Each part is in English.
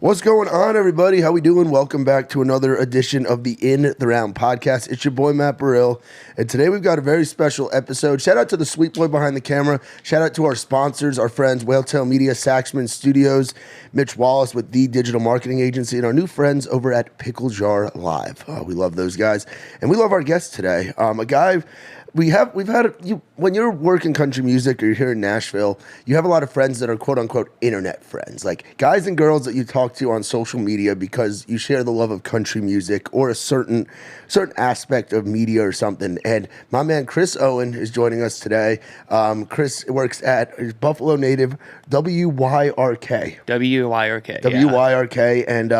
What's going on, everybody? How we doing? Welcome back to another edition of the In the Round podcast. It's your boy, Matt Burrill, and today we've got a very special episode. Shout out to the sweet boy behind the camera. Shout out to our sponsors, our friends, Whaletail Media, Saxman Studios, Mitch Wallis with The Digital Marketing Agency, and our new friends over at Pickle Jar Live. We love those guys, and we love our guest today. A guy... when you're working country music or you're here in Nashville, you have a lot of friends that are quote unquote internet friends, like guys and girls that you talk to on social media because you share the love of country music or a certain aspect of media or something. And my man Chris Owen is joining us today. Chris works at Buffalo native WYRK. WYRK. And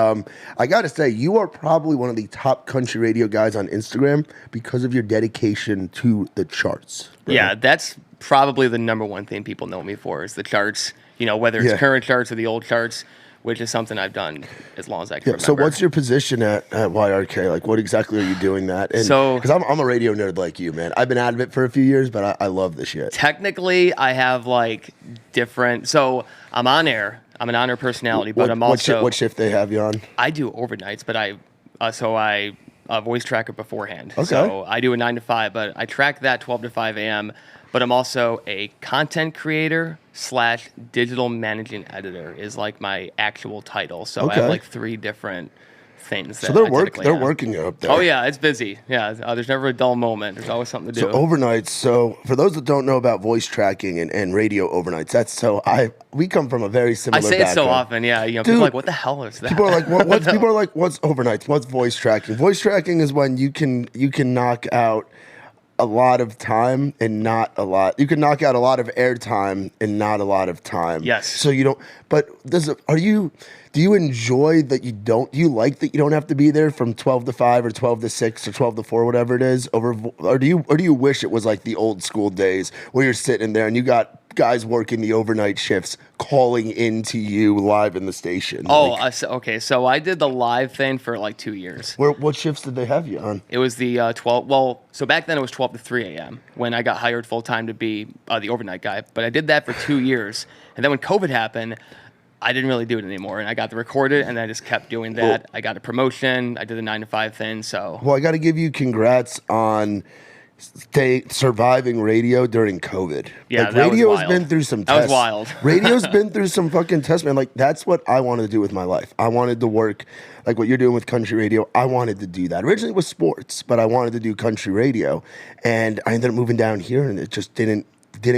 I got to say, you are probably one of the top country radio guys on Instagram because of your dedication to the charts. Bro. Yeah, that's probably the number one thing people know me for is the charts, whether it's current charts or the old charts, which is something I've done as long as I can remember. So what's your position at YRK? Like, what exactly are you doing that? Because I'm a radio nerd like you, man. I've been out of it for a few years, but I love this shit. Technically, I have so I'm on air. I'm an on-air personality, but I'm also... What shift they have you on? I do overnights, but I voice tracker beforehand. Okay. So I do a 9 to 5, but I track that 12 to 5 a.m., but I'm also a content creator / digital managing editor is like my actual title. So I have three different things. So they're working up there. Oh yeah, it's busy. Yeah, there's never a dull moment. There's always something to do. So overnights. So for those that don't know about voice tracking and radio overnights, we come from a very similar. I say background. It so often. Yeah, Dude, people are like, what the hell is that? People are like, what's overnights? What's voice tracking? Voice tracking is when you can knock out a lot of time and not a lot. You can knock out a lot of air time and not a lot of time. Yes. So you don't. But do you enjoy that you don't? Do you like that you don't have to be there from 12 to 5 or 12 to 6 or 12 to 4, whatever it is? Or do you wish it was like the old school days where you're sitting there and you got guys working the overnight shifts calling into you live in the station? Okay. So I did the live thing for like 2 years. What shifts did they have you on? It was the 12. Well, so back then it was 12 to 3 a.m. when I got hired full time to be the overnight guy. But I did that for 2 years, and then when COVID happened, I didn't really do it anymore, and I got to record it, and I just kept doing that. I got a promotion. I did the 9 to 5 thing. So I got to give you congrats on surviving radio during COVID. Yeah, like, that radio was has wild. been through some tests. That was wild. Radio's been through some fucking tests, man. Like, that's what I wanted to do with my life. I wanted to work like what you're doing with country radio. I wanted to do that. Originally it was sports, but I wanted to do country radio, and I ended up moving down here, and it just didn't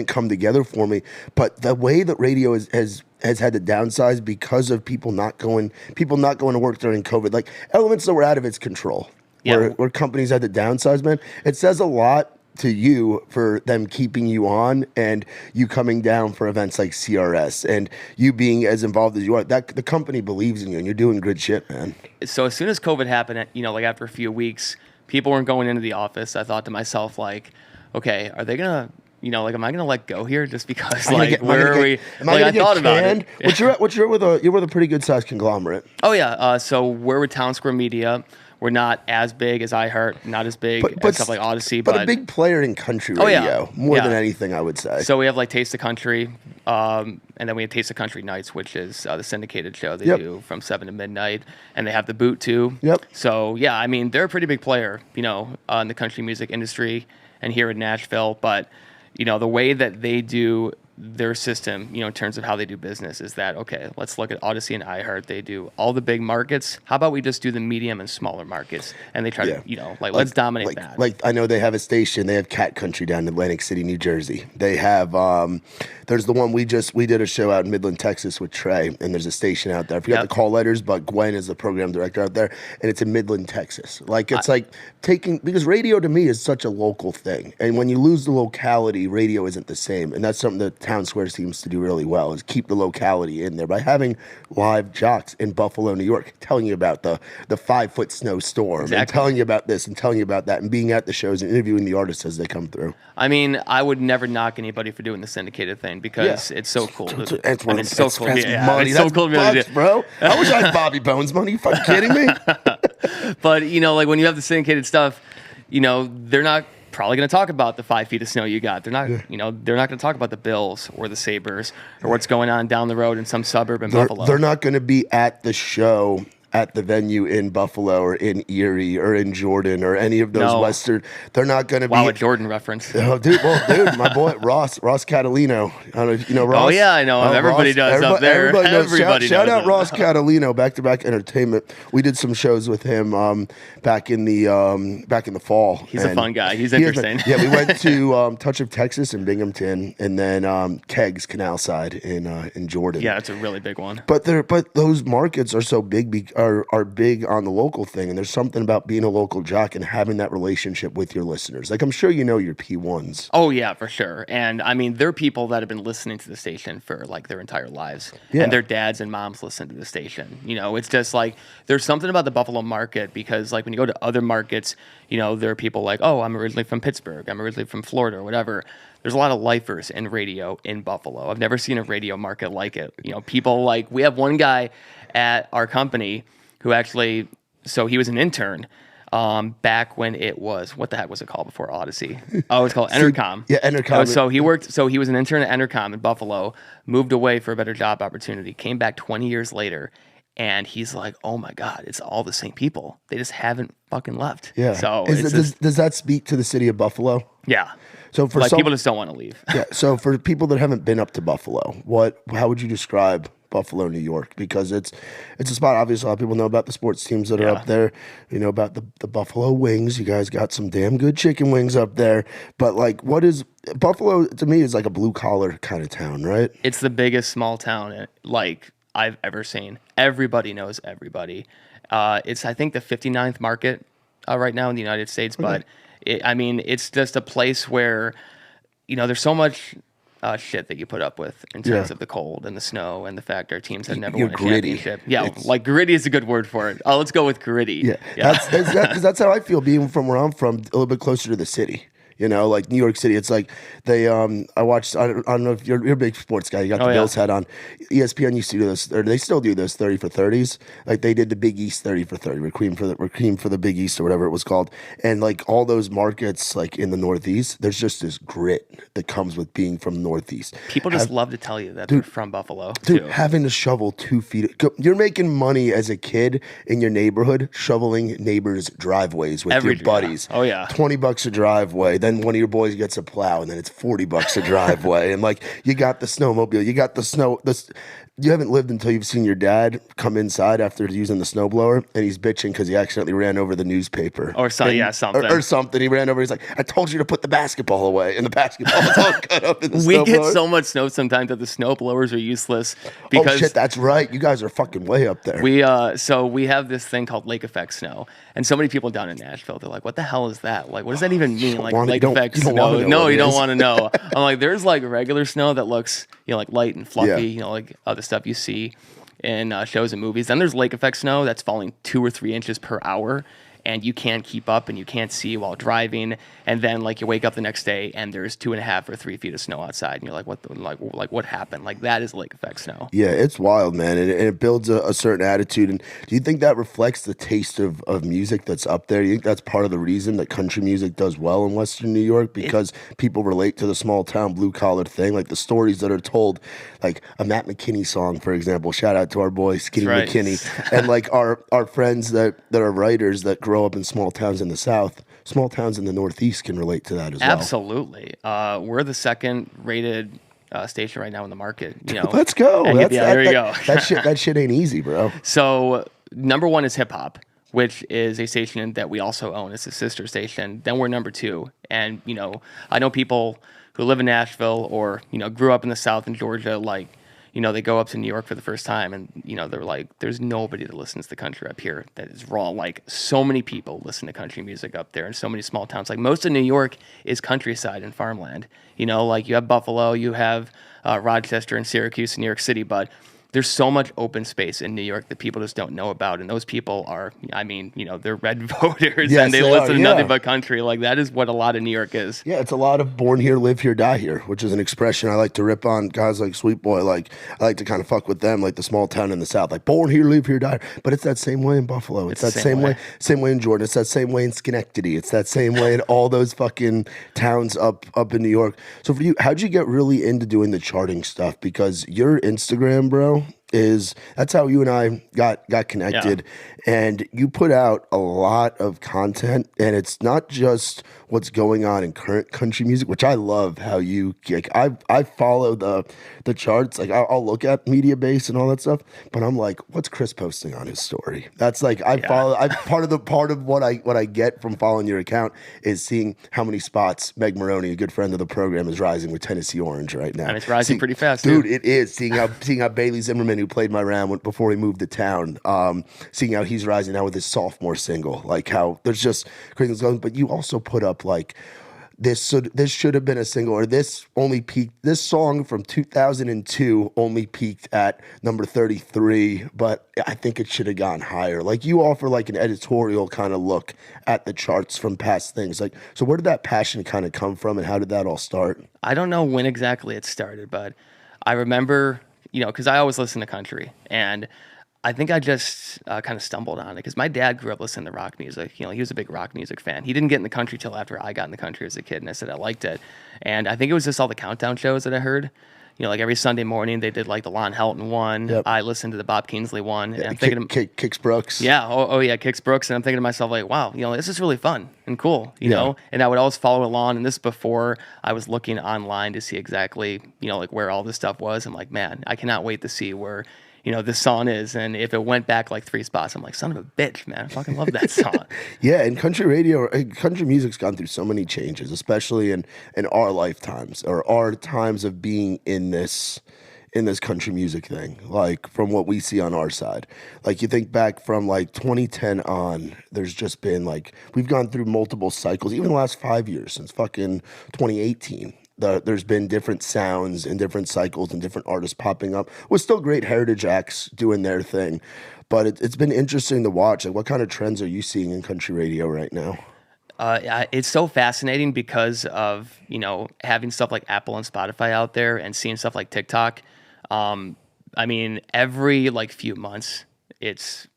come together for me. But the way that radio has had to downsize because of people not going to work during COVID, like elements that were out of its control. Yeah. Where companies had to downsize, man. It says a lot to you for them keeping you on and you coming down for events like CRS and you being as involved as you are. That the company believes in you and you're doing good shit, man. So as soon as COVID happened, like after a few weeks, people weren't going into the office. I thought to myself, like, okay, are they gonna, am I gonna let go here just because, where are we? I thought about it. You're with a pretty good sized conglomerate. Oh yeah. So we're with Town Square Media. We're not as big as iHeart, not as big as stuff like Odyssey. But a big player in country radio, more than anything, I would say. So we have like Taste of Country, and then we have Taste of Country Nights, which is the syndicated show they do from 7 to midnight. And they have The Boot, too. Yep. So, yeah, I mean, they're a pretty big player, in the country music industry and here in Nashville. But, the way that they do their system, in terms of how they do business is that, okay, let's look at Odyssey and iHeart. They do all the big markets. How about we just do the medium and smaller markets? And they try to, let's dominate that. Like, I know they have a station. They have Cat Country down in Atlantic City, New Jersey. They have, there's the one we did a show out in Midland, Texas with Trey, and there's a station out there. I forgot the call letters, but Gwen is the program director out there, and it's in Midland, Texas. Like, it's because radio to me is such a local thing. And when you lose the locality, radio isn't the same. And that's something that Town Square seems to do really well, is keep the locality in there by having live jocks in Buffalo, New York, telling you about the 5-foot snowstorm and telling you about this and telling you about that and being at the shows and interviewing the artists as they come through. I mean, I would never knock anybody for doing the syndicated thing because it's so cool. It's so cool. Money. It's so cool to be able to do. Bro. I wish I had Bobby Bones money. You fucking kidding me? But, when you have the syndicated stuff, they're not probably going to talk about the 5 feet of snow you got. They're not, they're not going to talk about the Bills or the Sabres or what's going on down the road in some suburb in Buffalo. They're not going to be at the show at the venue in Buffalo or in Erie or in Jordan or any of those Western. They're not going to be. Wow, a Jordan reference. Oh, dude, my boy Ross Catalino. I don't know if you know Ross. Oh yeah, I know him. Everybody does up there. Everybody knows. Shout out Ross Catalino, Back to Back Entertainment. We did some shows with him back in the fall. He's a fun guy. He's interesting. We went to Touch of Texas in Binghamton, and then Kegs Canal Side in Jordan. Yeah, it's a really big one. But those markets are so big. Are big on the local thing, and there's something about being a local jock and having that relationship with your listeners. Like, I'm sure you know your P1s. Oh yeah, for sure. And I mean, they're people that have been listening to the station for like their entire lives, and their dads and moms listen to the station. It's just like there's something about the Buffalo market, because like when you go to other markets, there are people like, oh, I'm originally from Pittsburgh, I'm originally from Florida or whatever. There's a lot of lifers in radio in Buffalo. I've never seen a radio market like it. People like, we have one guy at our company who actually, so he was an intern back when it was, what the heck was it called before Odyssey? Oh, it's called Entercom. Yeah, Entercom. So he was an intern at Entercom in Buffalo, moved away for a better job opportunity, came back 20 years later, and he's like, oh my God, it's all the same people. They just haven't fucking left. Yeah. So does that speak to the city of Buffalo? Yeah. So for people just don't want to leave. Yeah. So for people that haven't been up to Buffalo, how would you describe Buffalo, New York? Because it's a spot. Obviously, a lot of people know about the sports teams that are up there. You know about the Buffalo Wings. You guys got some damn good chicken wings up there. But like, what is Buffalo to me? Is like a blue collar kind of town, right? It's the biggest small town like I've ever seen. Everybody knows everybody. It's I think the 59th market right now in the United States, but it's just a place where there's so much shit that you put up with in terms of the cold and the snow and the fact our teams have never won a championship. Yeah, like gritty is a good word for it. Oh, let's go with gritty. Yeah. That's how I feel being from where I'm from, a little bit closer to the city. Like New York City, it's like they. I watched. I don't know if you're a big sports guy. You got the Bills hat on. ESPN used to do this, or they still do this 30 for 30s. Like they did the Big East 30 for 30, Requiem for the Big East or whatever it was called. And like all those markets, like in the Northeast, there's just this grit that comes with being from the Northeast. People just love to tell you that they're from Buffalo. Dude, having to shovel 2 feet. You're making money as a kid in your neighborhood shoveling neighbors' driveways with your buddies. Oh yeah, $20 a driveway. Then one of your boys gets a plow, and then it's $40 a driveway. And like you got the snowmobile, you got the snow. You haven't lived until you've seen your dad come inside after using the snowblower, and he's bitching because he accidentally ran over the newspaper or something. Or something. He ran over. He's like, "I told you to put the basketball away," and the basketball is all cut up in the snowblower. We get so much snow sometimes that the snowblowers are useless. Because shit, that's right. You guys are fucking way up there. We have this thing called lake effect snow, and so many people down in Nashville, they're like, "What the hell is that? Like, what does that even mean? Like lake effect snow?" No, you don't want to know. I'm like, there's like regular snow that looks like light and fluffy, like other stuff you see in shows and movies. Then there's lake effect snow that's falling 2 or 3 inches per hour, and you can't keep up and you can't see while driving. And then like you wake up the next day and there's 2.5 or 3 feet of snow outside, and you're like, what happened? Like that is lake effect snow. Yeah, it's wild, man, and it builds a certain attitude. And do you think that reflects the taste of music that's up there? You think that's part of the reason that country music does well in Western New York, because people relate to the small town blue collar thing, like the stories that are told, like a Matt McKinney song, for example. Shout out to our boy Skinny McKinney, and like our friends that are writers that grow up in small towns in the South. Small towns in the Northeast can relate to that as well. Absolutely. We're the second rated station right now in the market. Let's go. There you go. That shit ain't easy, bro. So number 1 is hip hop, which is a station that we also own. It's a sister station. Then we're number 2. And, I know people who live in Nashville or, grew up in the South in Georgia, like, they go up to New York for the first time and, they're like, there's nobody that listens to country up here that is raw. Like so many people listen to country music up there in so many small towns. Like most of New York is countryside and farmland, like you have Buffalo, you have Rochester and Syracuse and New York City, but there's so much open space in New York that people just don't know about. And those people are, I mean, they're red voters Yes, and they they listen are, to nothing yeah. but country. Like that is what a lot of New York is. Yeah, it's a lot of born here, live here, die here, which is an expression I like to rip on guys like Sweet Boy. Like I like to kind of fuck with them, like the small town in the South, like born here, live here, die here. But it's that same way in Buffalo. It's that same way in Jordan. It's that same way in Schenectady. It's that same way in all those fucking towns up in New York. So for you, how'd you get really into doing the charting stuff? Because your Instagram, bro, that's how you and I got connected. And you put out a lot of content, and it's not just what's going on in current country music, which I love how you like. I follow the charts, like I'll look at Media Base and all that stuff, but I'm like, what's Chris posting on his story? That's like part of what I get from following your account is seeing how many spots Meg Maroney, a good friend of the program, is rising with Tennessee Orange right now. And it's rising pretty fast, dude. too. It is seeing how Bailey Zimmerman, who played my round before he moved to town, seeing how he's rising now with his sophomore single. Like how there's just crazy things going. But you also put up like this. So this should have been a single, or this only peaked. This song from 2002 only peaked at number 33, but I think it should have gone higher. Like you offer like an editorial kind of look at the charts from past things. Like, so where did that passion kind of come from, and how did that all start? I don't know when exactly it started, but I remember, because I always listen to country, and I think I just kind of stumbled on it because my dad grew up listening to rock music. He was a big rock music fan. He didn't get in the country till after I got in the country as a kid, and I said I liked it. And I think it was just all the countdown shows that I heard. Like every Sunday morning they did like the Lon Helton one. Yep. I listened to the Bob Kingsley one. And I'm thinking Kix Brooks. Yeah. Oh yeah, Kix Brooks. And I'm thinking to myself like, wow, this is really fun and cool, you know? And I would always follow along. And this before I was looking online to see exactly, like where all this stuff was. I'm like, man, I cannot wait to see where, this song is. And if it went back like 3 spots, I'm like, son of a bitch, man. I fucking love that song. Yeah, and country music's gone through so many changes, especially in our lifetimes or our times of being in this country music thing, like from what we see on our side. Like you think back from like 2010 on, there's just been like, we've gone through multiple cycles, even the last 5 years since fucking 2018. There's been different sounds and different cycles and different artists popping up with still great heritage acts doing their thing. But it's been interesting to watch. Like, what kind of trends are you seeing in country radio right now? It's so fascinating because of, having stuff like Apple and Spotify out there and seeing stuff like TikTok. I mean, every like few months, it's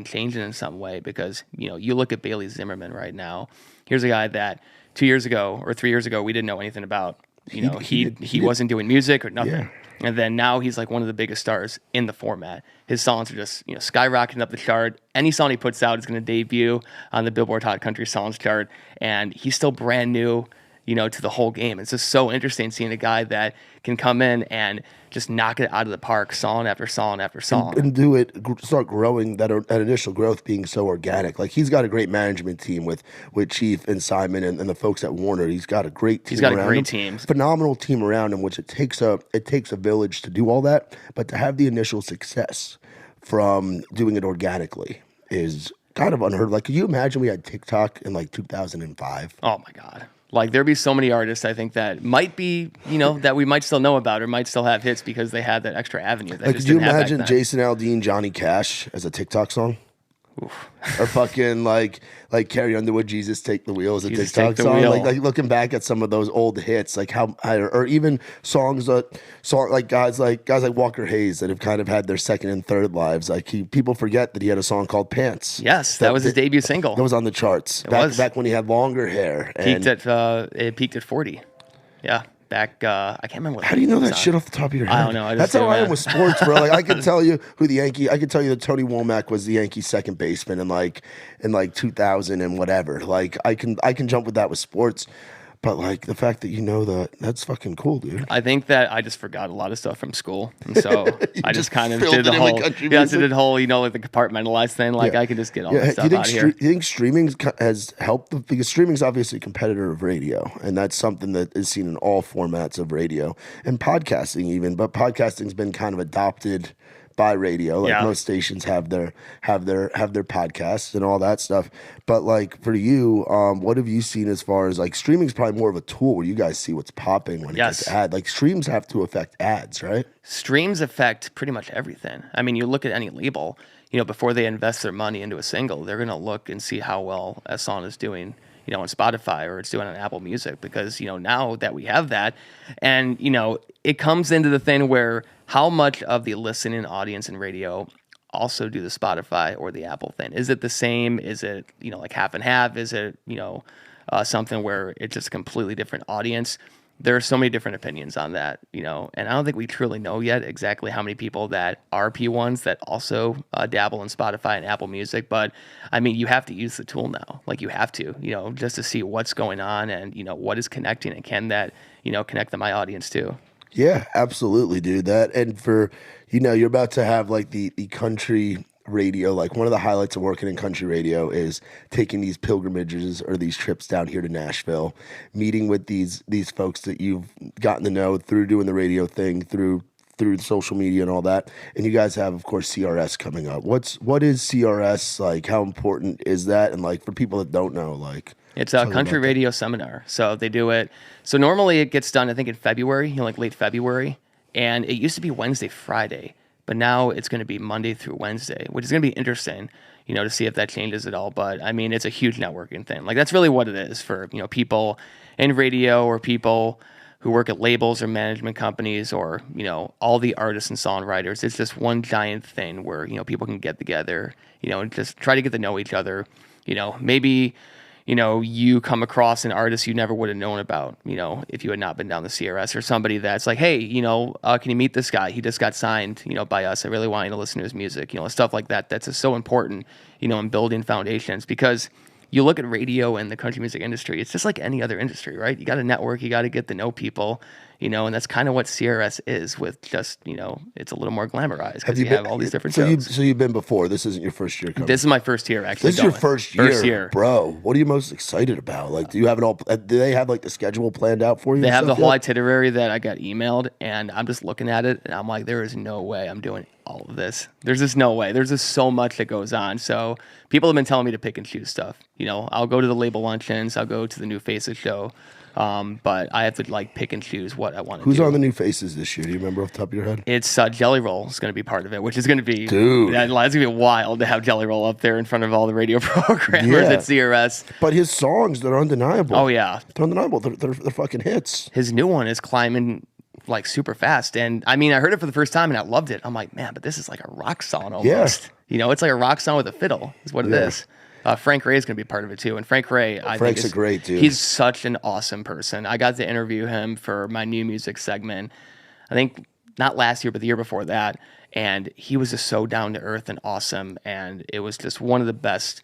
changing in some way because, you look at Bailey Zimmerman right now. Here's a guy that 2 years ago or 3 years ago, we didn't know anything about. He wasn't doing music or nothing. Yeah. And then now he's like one of the biggest stars in the format. His songs are just, skyrocketing up the chart. Any song he puts out is going to debut on the Billboard Hot Country Songs chart. And he's still brand new, to the whole game. It's just so interesting seeing a guy that can come in and just knock it out of the park, song after song after song. And do it, start growing, that initial growth being so organic. Like, he's got a great management team with Chief and Simon and the folks at Warner. He's got a great team around him. He's got a great team. Phenomenal team around him, which it takes a village to do all that. But to have the initial success from doing it organically is kind of unheard of. Like, could you imagine we had TikTok in like 2005? Oh my God. Like, there'd be so many artists, I think, that might be, that we might still know about or might still have hits because they had that extra avenue. That like, could you imagine Jason Aldean, Johnny Cash as a TikTok song? Oof. Or fucking like Carrie Underwood, Jesus Take the Wheel as a TikTok song. Like looking back at some of those old hits, like or even songs like guys like Walker Hayes that have kind of had their second and third lives. Like people forget that he had a song called Pants. Yes, that was his debut single. That was on the charts. Back when he had longer hair. It peaked at 40. Yeah. Back, I can't remember what. How do you know that shit off the top of your head? I don't know. That's how I am with sports, bro. Like, I can tell you who I can tell you that Tony Womack was the Yankees second baseman in like 2000 and whatever. Like, I can jump with that with sports. But like the fact that that's fucking cool, dude. I think that I just forgot a lot of stuff from school, and so I just kind of did the whole, like the compartmentalized thing. Like I can just get all that stuff out here. Do you think streaming has helped? Because streaming is obviously a competitor of radio, and that's something that is seen in all formats of radio and podcasting even. But podcasting's been kind of adopted by radio. Like Yeah. most stations have their podcasts and all that stuff. But like for you, what have you seen as far as like streaming is probably more of a tool where you guys see what's popping when it gets ad. Like streams have to affect ads, right? Streams affect pretty much everything. I mean, you look at any label, before they invest their money into a single, they're going to look and see how well a song is doing, on Spotify or it's doing on Apple Music because, now that we have that and, it comes into the thing where how much of the listening audience in radio also do the Spotify or the Apple thing? Is it the same? Is it, like half and half? Is it, something where it's just a completely different audience? There are so many different opinions on that, and I don't think we truly know yet exactly how many people that are P1s that also dabble in Spotify and Apple Music. But I mean, you have to use the tool now. Like you have to, just to see what's going on and, what is connecting and can that, connect to my audience too. Yeah, absolutely, dude. That and for you're about to have like the country radio. Like one of the highlights of working in country radio is taking these pilgrimages or these trips down here to Nashville, meeting with these folks that you've gotten to know through doing the radio thing, through social media and all that. And you guys have, of course, CRS coming up. What is CRS? Like how important is that? And like for people that don't know, like it's a country radio seminar. So they do it. So normally it gets done, I think in February, like late February. And it used to be Wednesday, Friday. But now it's going to be Monday through Wednesday, which is going to be interesting, to see if that changes at all. But I mean, it's a huge networking thing. Like that's really what it is for, people in radio or people who work at labels or management companies or, all the artists and songwriters. It's just one giant thing where, people can get together, and just try to get to know each other. Maybe you come across an artist you never would have known about, if you had not been down the CRS or somebody that's like, hey, can you meet this guy? He just got signed, by us. I really want you to listen to his music, stuff like that. That's just so important, in building foundations because you look at radio and the country music industry, it's just like any other industry, right? You got to network, you got to get to know people, and that's kind of what CRS is with just, it's a little more glamorized because you have all these different shows. So you've been before. This isn't your first year coming. This is my first year, actually. This is your first year. Bro. What are you most excited about? Like, do you have it all? Do they have like the schedule planned out for you? They have the whole itinerary that I got emailed, and I'm just looking at it, and I'm like, there is no way I'm doing all of this. There's just no way. There's just so much that goes on. So people have been telling me to pick and choose stuff. I'll go to the label luncheons. I'll go to the New Faces show. But I have to like pick and choose what I want to do. Who's on the New Faces this year? Do you remember off the top of your head? It's Jelly Roll is going to be part of it, which is going to be dude. It's going to be wild to have Jelly Roll up there in front of all the radio programmers at CRS. But his songs, they're undeniable. Oh yeah, they're undeniable. They're fucking hits. His new one is climbing like super fast, and I mean I heard it for the first time and I loved it. I'm like, man, but this is like a rock song almost. Yeah. It's like a rock song with a fiddle is what it is. Frank Ray is going to be part of it too. And Frank Ray, Frank's a great dude. He's such an awesome person. I got to interview him for my new music segment. I think not last year, but the year before that. And he was just so down to earth and awesome. And it was just one of the best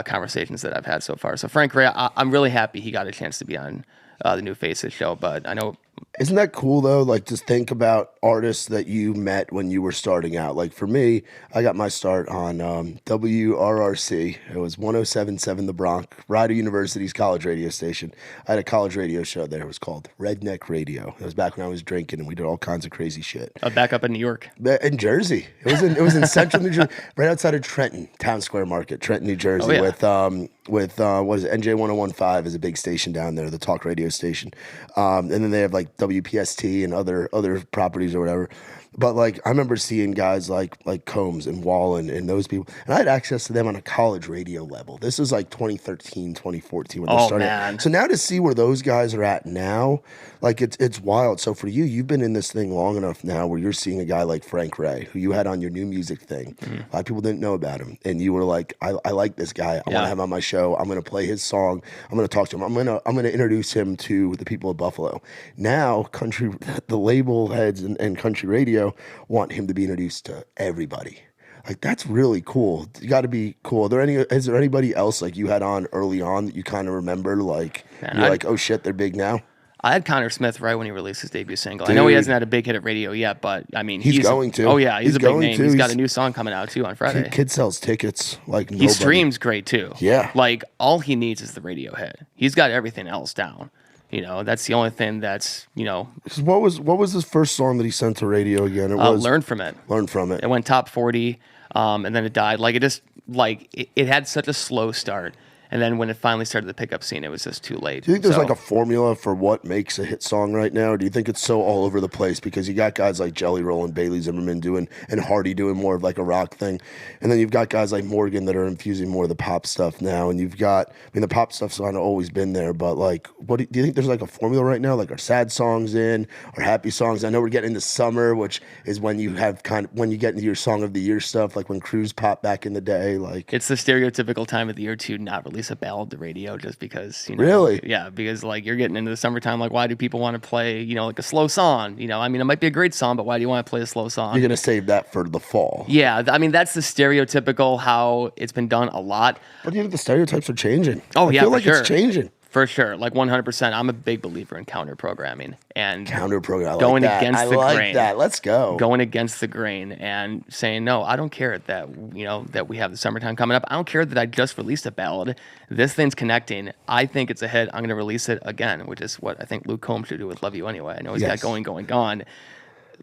conversations that I've had so far. So Frank Ray, I'm really happy he got a chance to be on the New Faces show. But I know. Isn't that cool though? Like just think about artists that you met when you were starting out. Like for me, I got my start on WRRC. It was 107.7 The Bronx, Rider University's college radio station. I had a college radio show there. It was called Redneck Radio. It was back when I was drinking and we did all kinds of crazy shit. Back up in New York. In Jersey. It was in central New Jersey, right outside of Trenton, Town Square Market, Trenton, New Jersey, with what is it, NJ 101.5 is a big station down there, the talk radio station. And then they have like WPST and other properties or whatever. But like I remember seeing guys like Combs and Wallen and those people, and I had access to them on a college radio level. This is like 2013, 2014 when they started. Man. So now to see where those guys are at now, like it's wild. So for you, you've been in this thing long enough now where you're seeing a guy like Frank Ray, who you had on your new music thing. Mm-hmm. A lot of people didn't know about him, and you were like, I like this guy. I want to have him on my show. I'm going to play his song. I'm going to talk to him. I'm going to introduce him to the people of Buffalo. Now, the label heads and country radio want him to be introduced to everybody. Like that's really cool. You got to be cool. Is there anybody else like you had on early on that you kind of remember? Like you're like, oh shit, they're big now. I had Connor Smith right when he released his debut single. Dude. I know he hasn't had a big hit at radio yet, but I mean he's going to. Oh yeah, he's a big name. He's got a new song coming out too on Friday. Kid sells tickets like nobody. He streams great too. Yeah, like all he needs is the radio hit. He's got everything else down. You know, that's the only thing that's, you know, 'Cause what was his first song that he sent to radio again? It was Learn From It. Learn From It. It went top 40, and then it died. Like, it just, like, it had such a slow start. And then when it finally started to pick up scene, it was just too late. Do you think there's like a formula for what makes a hit song right now? Or do you think it's so all over the place? Because you got guys like Jelly Roll and Bailey Zimmerman doing, and Hardy doing more of like a rock thing. And then you've got guys like Morgan that are infusing more of the pop stuff now. And you've got, I mean, the pop stuff's kind of always been there, but like, what do you think there's like a formula right now? Like, are sad songs in, or happy songs? I know we're getting into summer, which is when you have when you get into your song of the year stuff, like when Cruise popped back in the day. Like, it's the stereotypical time of the year to not release a ballad to radio just because, you know. Really? Yeah, because like you're getting into the summertime, like why do people want to play, you know, like a slow song? You know, I mean, it might be a great song, but why do you want to play a slow song? You're going to save that for the fall. Yeah, I mean, that's the stereotypical how it's been done a lot. But do you think the stereotypes are changing? Oh, I yeah, feel for like sure. it's changing. For sure, like 100%. I'm a big believer in counter programming and Counter program. going against the I like grain. that. Let's go. Going against the grain and saying, no, I don't care that, you know, that we have the summertime coming up. I don't care that I just released a ballad. This thing's connecting. I think it's a hit. I'm going to release it again, which is what I think Luke Combs should do with Love You Anyway. I know he's got Going, Going, Gone.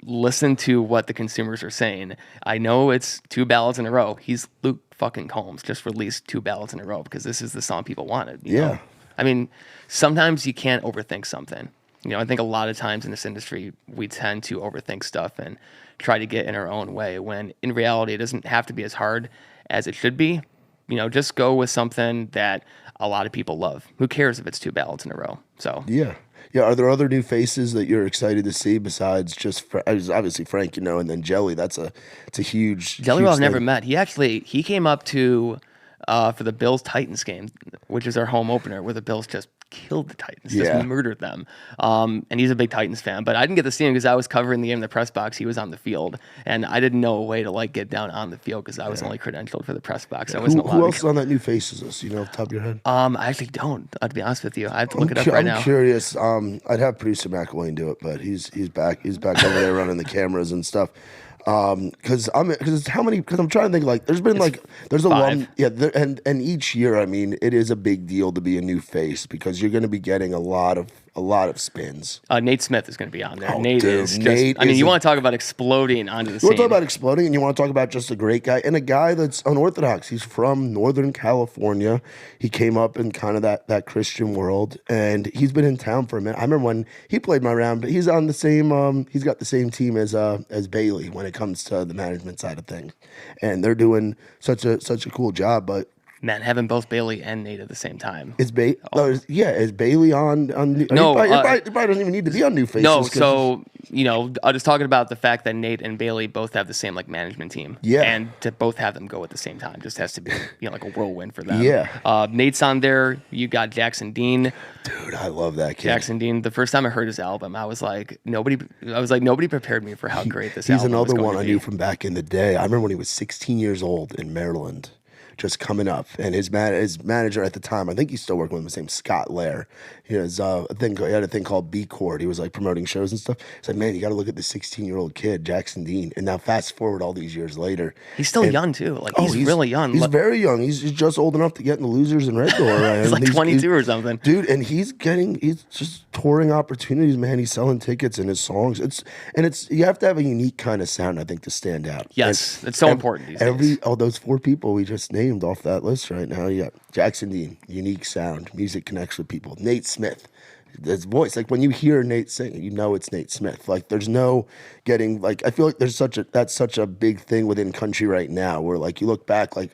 Listen to what the consumers are saying. I know it's 2 ballads in a row. He's Luke fucking Combs. Just released 2 ballads in a row because this is the song people wanted. You know? I mean, sometimes you can't overthink something. You know, I think a lot of times in this industry, we tend to overthink stuff and try to get in our own way when in reality, it doesn't have to be as hard as it should be. You know, just go with something that a lot of people love. Who cares if it's 2 ballads in a row? So, Yeah. Are there other new faces that you're excited to see besides just obviously Frank, you know, and then Jelly? It's a huge Jelly huge Roll I've thing. never met. He came up to for the Bills Titans game, which is our home opener, where the Bills just killed the Titans, just murdered them. And he's a big Titans fan, but I didn't get to see him because I was covering the game in the press box. He was on the field, and I didn't know a way to like get down on the field because I was only credentialed for the press box. I wasn't allowed. Who else is on that new faces list? You know, off the top of your head? I actually don't. To be honest with you, I have to look it up right now. I'm curious. I'd have producer McElwain do it, but he's back. He's back over there running the cameras and stuff. Because I'm trying to think, like there's been there's a 5. and each year, I mean, it is a big deal to be a new face because you're going to be getting a lot of spins. Nate Smith is going to be on there. Oh, Nate dude, is just, Nate I mean, is you a- want to talk about exploding onto the You want scene. to talk about exploding, and you want to talk about just a great guy and a guy that's unorthodox. He's from Northern California. He came up in kind of that Christian world, and he's been in town for a minute. I remember when he played my round, but he's on the same. He's got the same team as Bailey when it comes to the management side of things, and they're doing such a cool job. But Man, having both Bailey and Nate at the same time. is Bailey on? No, he probably doesn't even need to be on New Faces. No, 'cause so you know, I was talking about the fact that Nate and Bailey both have the same like management team. Yeah. And to both have them go at the same time just has to be, you know, like a whirlwind for them. Yeah. Nate's on there. You got Jackson Dean. dude, I love that kid. Jackson Dean. The first time I heard his album, I was like, nobody prepared me for how great this He's album was another going one to I be. knew from back in the day. I remember when he was 16 years old in Maryland, just coming up, and his manager at the time, I think he's still working with him, his name's Scott Lair. He had a thing called B Chord. He was like promoting shows and stuff. He's like, man, you got to look at the 16-year-old kid, Jackson Dean. And now fast forward all these years later, He's still young too. Like he's really young. He's very young. He's just old enough to get in the Losers and Red Door. Right? He's like 22 or something. Dude, and he's just touring opportunities, man. He's selling tickets and his songs. You have to have a unique kind of sound, I think, to stand out. Yes, it's so important these days. All those 4 people we just named off that list right now. You got Jackson Dean, unique sound, music connects with people. Nate Smith, his voice, like when you hear Nate sing, you know it's Nate Smith. Like there's no getting like, I feel like that's such a big thing within country right now, where like you look back like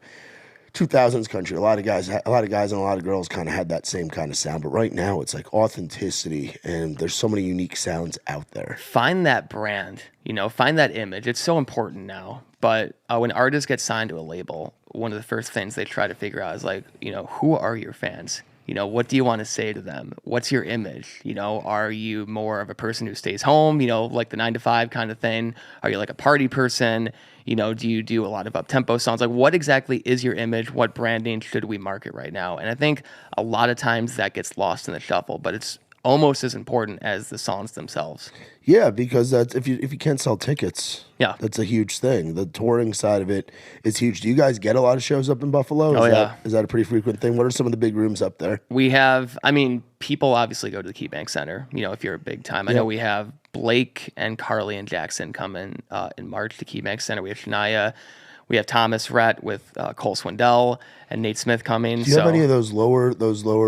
2000s country, a lot of guys and a lot of girls kind of had that same kind of sound, but right now it's like authenticity, and there's so many unique sounds out there. Find that brand, you know, find that image. It's so important now. But when artists get signed to a label, one of the first things they try to figure out is like, you know, who are your fans? You know, what do you want to say to them? What's your image? You know, are you more of a person who stays home, you know, like the 9 to 5 kind of thing? Are you like a party person? You know, do you do a lot of up-tempo songs? Like, what exactly is your image? What branding should we market right now? And I think a lot of times that gets lost in the shuffle, but it's almost as important as the songs themselves. Yeah, because that's if you can't sell tickets, Yeah. that's a huge thing. The touring side of it is huge. Do you guys get a lot of shows up in Buffalo? Oh, yeah. Is that a pretty frequent thing? What are some of the big rooms up there? We have, I mean, people obviously go to the KeyBank Center, if you're a big time. I know we have Blake and Carly and Jackson coming in March to KeyBank Center. We have Shania. We have Thomas Rhett with Cole Swindell and Nate Smith coming. Do you have any of those lower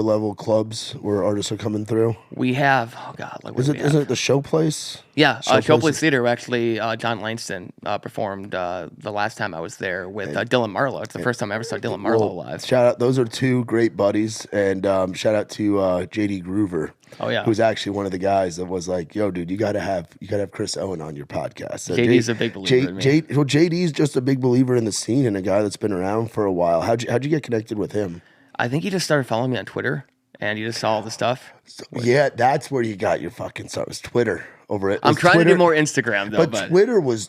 level clubs where artists are coming through? We have, oh God. Like, isn't it the Showplace? Yeah, Showplace Theater. Actually, Jon Langston performed the last time I was there with Dylan Marlowe. It's the first time I ever saw Dylan Marlowe live. Shout out. Those are two great buddies. And shout out to JD Groover. Oh yeah, who's actually one of the guys that was like, "Yo, dude, you gotta have Chris Owen on your podcast." So JD's a big believer in me. JD's just a big believer in the scene and a guy that's been around for a while. How'd you get connected with him? I think he just started following me on Twitter, and he just saw all the stuff. Yeah, that's where you got your fucking start. It was Twitter. I'm trying to do more Instagram though. But Twitter was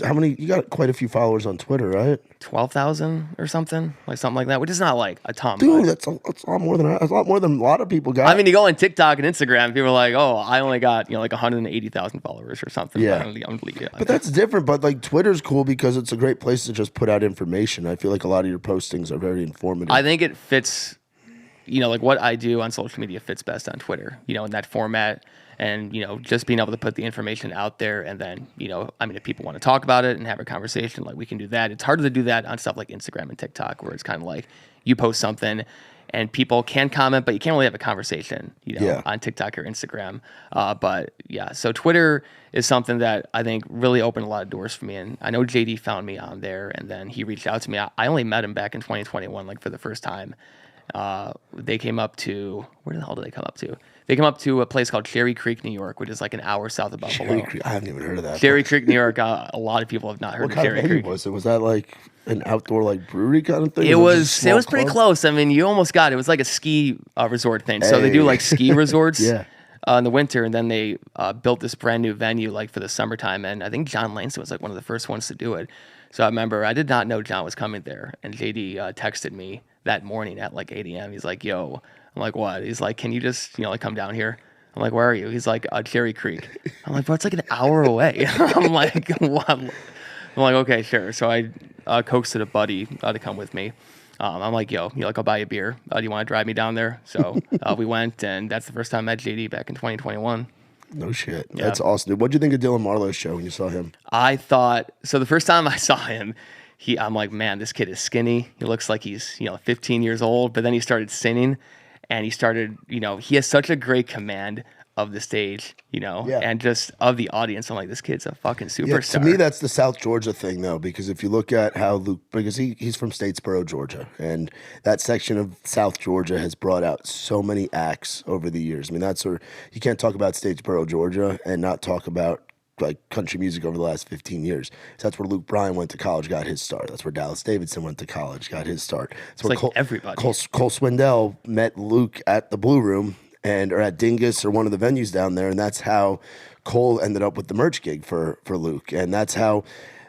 how many? You got quite a few followers on Twitter, right? 12,000 or something like that, which is not like a ton. Dude, that's a lot more than a lot of people got. I mean, you go on TikTok and Instagram, people are like, "Oh, I only got like 180,000 followers or something." Yeah, but that's different. But like Twitter's cool because it's a great place to just put out information. I feel like a lot of your postings are very informative. I think it fits. Like what I do on social media fits best on Twitter. In that format. And, just being able to put the information out there and then, if people want to talk about it and have a conversation, like we can do that. It's harder to do that on stuff like Instagram and TikTok where it's kind of like you post something and people can comment, but you can't really have a conversation, on TikTok or Instagram. But yeah, so Twitter is something that I think really opened a lot of doors for me. And I know JD found me on there and then he reached out to me. I only met him back in 2021, like for the first time. They came up to, where the hell did they come up to? They come up to a place called Cherry Creek, New York, which is like an hour south of Buffalo. I haven't even heard of that. Cherry Creek, New York. A lot of people have not heard of Cherry Creek. Was it? Was that like an outdoor like brewery kind of thing? It was pretty close. I mean, you almost got it. It was like a ski resort thing. So they do like ski resorts in the winter, and then they built this brand new venue like for the summertime. And I think Jon Langston was like one of the first ones to do it. So I remember I did not know Jon was coming there, and JD texted me that morning at like 8 a.m. He's like, "Yo." I'm like, "What?" He's like, "Can you just, like come down here?" I'm like, "Where are you?" He's like, "Cherry Creek." I'm like, "Bro, it's like an hour away." I'm like, "What?" I'm like, "Okay, sure." So I coaxed a buddy to come with me. I'm like, "Yo, I'll buy you a beer. Do you want to drive me down there?" So we went, and that's the first time I met JD back in 2021. No shit. Yeah. That's awesome, dude. What'd you think of Dylan Marlowe's show when you saw him? I thought, so the first time I saw him, I'm like, man, this kid is skinny. He looks like he's, 15 years old. But then he started singing and he started, he has such a great command of the stage, and just of the audience. I'm like, this kid's a fucking superstar. Yeah, to me, that's the South Georgia thing, though, because if you look at how Luke, because he's from Statesboro, Georgia, and that section of South Georgia has brought out so many acts over the years. I mean, you can't talk about Statesboro, Georgia, and not talk about like country music over the last 15 years. So that's where Luke Bryan went to college, got his start. That's where Dallas Davidson went to college, got his start. That's where everybody. Cole Swindell met Luke at the Blue Room or at Dingus or one of the venues down there, and that's how Cole ended up with the merch gig for Luke. And that's how,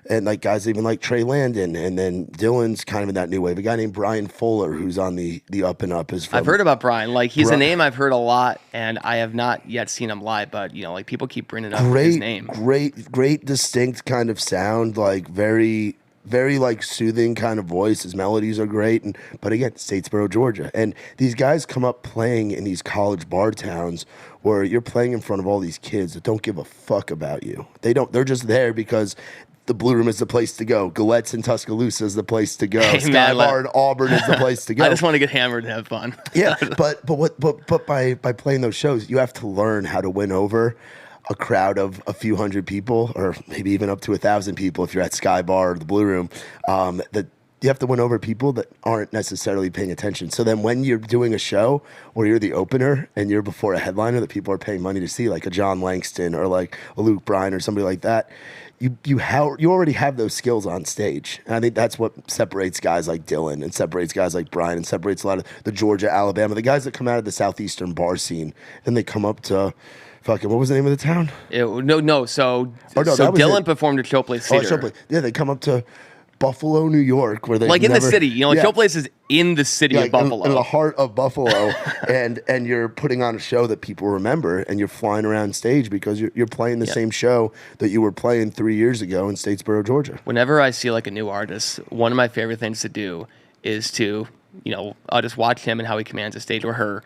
and like guys even like Trey Landon, and then Dylan's kind of in that new wave. A guy named Brian Fuller, who's on the up and up. I've heard about Brian. Like he's a name I've heard a lot, and I have not yet seen him live. But like people keep bringing up his name. Great, distinct kind of sound. Like very like soothing kind of voice. His melodies are great. But again, Statesboro, Georgia. And these guys come up playing in these college bar towns where you're playing in front of all these kids that don't give a fuck about you. They're just there because the Blue Room is the place to go. Galette's in Tuscaloosa is the place to go. Sky Bar in Auburn is the place to go. I just want to get hammered and have fun. Yeah, but by playing those shows, you have to learn how to win over a crowd of a few hundred people, or maybe even up to 1,000 people if you're at Sky Bar or the Blue Room. That you have to win over people that aren't necessarily paying attention. So then when you're doing a show where you're the opener and you're before a headliner that people are paying money to see, like a Jon Langston or like a Luke Bryan or somebody like that, you already have those skills on stage. And I think that's what separates guys like Dylan and separates guys like Brian and separates a lot of the Georgia, Alabama, the guys that come out of the southeastern bar scene and they come up to fucking, what was the name of the town? So Dylan performed at Showplace Theater. Yeah, they come up to Buffalo, New York, where they like in the city. You know, like show places in the city of Buffalo, in the heart of Buffalo, and you're putting on a show that people remember, and you're flying around stage because you're playing the same show that you were playing 3 years ago in Statesboro, Georgia. Whenever I see like a new artist, one of my favorite things to do is to, I'll just watch him and how he commands a stage, or her.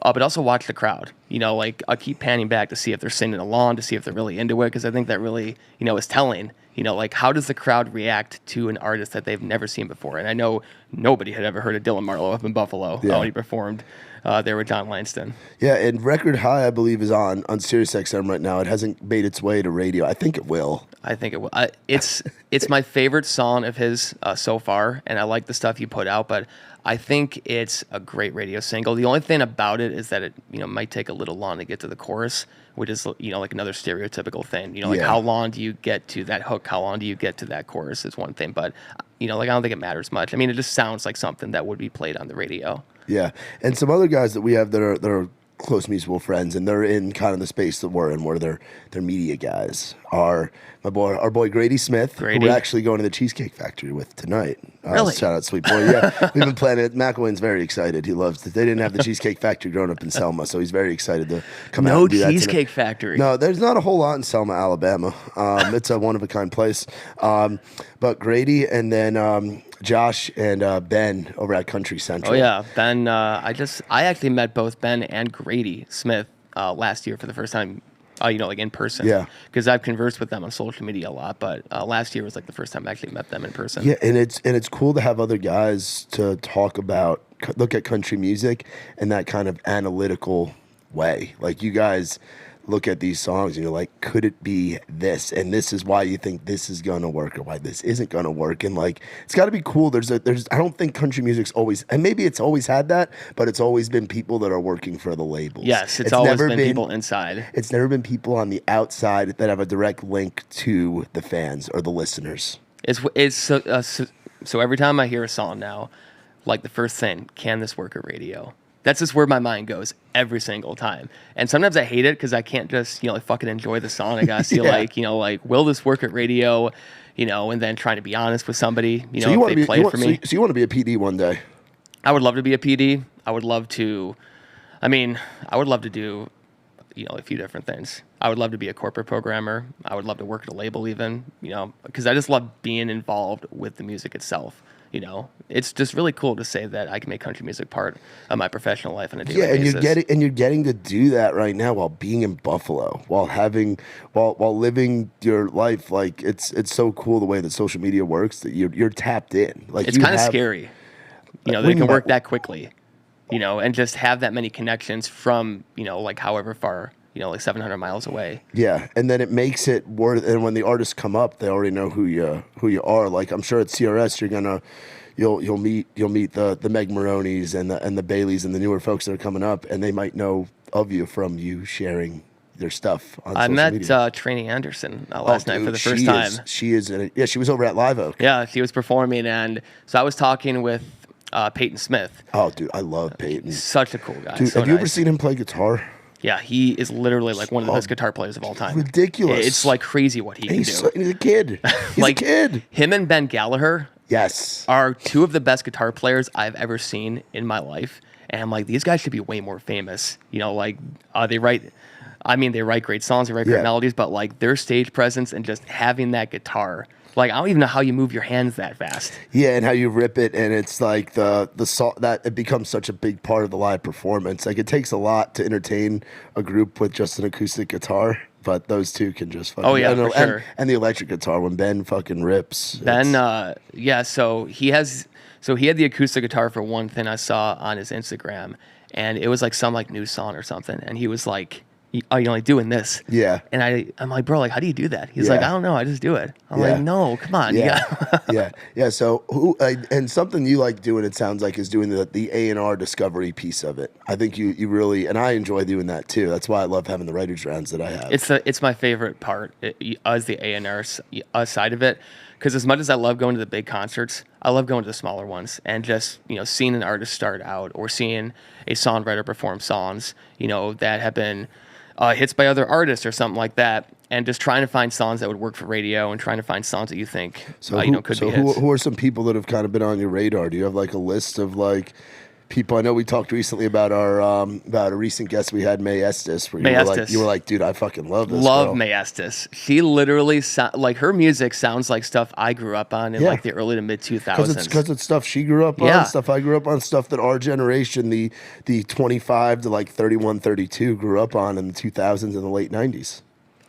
But also watch the crowd. Like I'll keep panning back to see if they're singing along, to see if they're really into it, because I think that really, is telling. Like how does the crowd react to an artist that they've never seen before? And I know nobody had ever heard of Dylan Marlowe up in Buffalo when he performed there with Jon Langston. Yeah, and Record High, I believe, is on SiriusXM right now. It hasn't made its way to radio. I think it will. I think it will. It's my favorite song of his so far, and I like the stuff he put out, but I think it's a great radio single. The only thing about it is that it might take a little long to get to the chorus, which is like another stereotypical thing. Like how long do you get to that hook? How long do you get to that chorus is one thing, but like I don't think it matters much. I mean, it just sounds like something that would be played on the radio. Yeah, and some other guys that we have that are close mutual friends, and they're in kind of the space that we're in, where they're media guys. Our boy Grady Smith, who we're actually going to the Cheesecake Factory with tonight. Really? Shout out, sweet boy. Yeah, we've been planning it. McElwain's very excited. He loves it. They didn't have the Cheesecake Factory growing up in Selma, so he's very excited to come out and do that. No Cheesecake Factory. No, there's not a whole lot in Selma, Alabama. It's a one-of-a-kind place. But Grady and then Josh and Ben over at Country Central. Oh yeah, Ben. I actually met both Ben and Grady Smith last year for the first time. Like in person. Yeah. Because I've conversed with them on social media a lot, but last year was like the first time I actually met them in person. Yeah, and it's cool to have other guys to look at country music in that kind of analytical way. Like you guys look at these songs and you're like, could it be this? And this is why you think this is gonna work, or why this isn't gonna work. And like, it's got to be cool. I don't think country music's always, and maybe it's always had that, but it's always been people that are working for the labels. It's always been people inside. It's never been people on the outside that have a direct link to the fans or the listeners. So every time I hear a song now, like the first thing, can this work at radio? That's just where my mind goes every single time. And sometimes I hate it because I can't just, fucking enjoy the song. I gotta see will this work at radio? And then trying to be honest with somebody, so if they play it for me. So you want to be a PD one day? I would love to be a PD. I would love to do, a few different things. I would love to be a corporate programmer. I would love to work at a label even, because I just love being involved with the music itself. It's just really cool to say that I can make country music part of my professional life on a daily basis. You're getting to do that right now while being in Buffalo, while living your life. Like it's so cool the way that social media works, that you're tapped in. Like it's kind of scary, that it can work that quickly, and just have that many connections from like however far. Like 700 miles away. Yeah, and then it makes it worth. And when the artists come up, they already know who you are. Like I'm sure at CRS, you'll meet the Meg Maronis and the Baileys and the newer folks that are coming up, and they might know of you from you sharing their stuff on social media. I met Tranny Anderson last night for the first time. She was over at Live Oak. Yeah, she was performing, and so I was talking with Peyton Smith. Oh, dude, I love Peyton. Such a cool guy. Dude, have you ever seen him play guitar? Yeah, he is literally like one of the best guitar players of all time. Ridiculous. It's like crazy what he can do. He's a kid. He's a kid. Him and Ben Gallagher yes, are two of the best guitar players I've ever seen in my life. And I'm like, these guys should be way more famous. They write great songs, they write great melodies, but like their stage presence and just having that guitar. Like, I don't even know how you move your hands that fast. Yeah, and how you rip it, and it's like the song that it becomes such a big part of the live performance. Like, it takes a lot to entertain a group with just an acoustic guitar, but those two can just fucking... Oh, yeah, for sure. And the electric guitar, when Ben fucking rips. So he had the acoustic guitar for one thing I saw on his Instagram, and it was like some like new song or something, and he was like... Are you only doing this? Yeah. And I'm like, bro, like, how do you do that? He's like, I don't know. I just do it. I'm like, no, come on. Yeah. Yeah. So and something you like doing, it sounds like, is doing the A&R discovery piece of it. I think you really, and I enjoy doing that too. That's why I love having the writers rounds that I have. It's my favorite part as the A&R side of it. Because as much as I love going to the big concerts, I love going to the smaller ones and just, seeing an artist start out or seeing a songwriter perform songs, that have been hits by other artists or something like that. and just trying to find songs that would work for radio and trying to find songs that you think could be who, hits. who are some people that have kind of been on your radar? Do you have like a list of like people? I know we talked recently about our about a recent guest we had, May Estes, where you were like, dude, I fucking love this girl. May Estes. She literally like her music sounds like stuff I grew up on in like the early to mid 2000s. Because it's stuff she grew up on, stuff I grew up on, stuff that our generation, the 25 to like 31, 32 grew up on in the 2000s and the late 90s.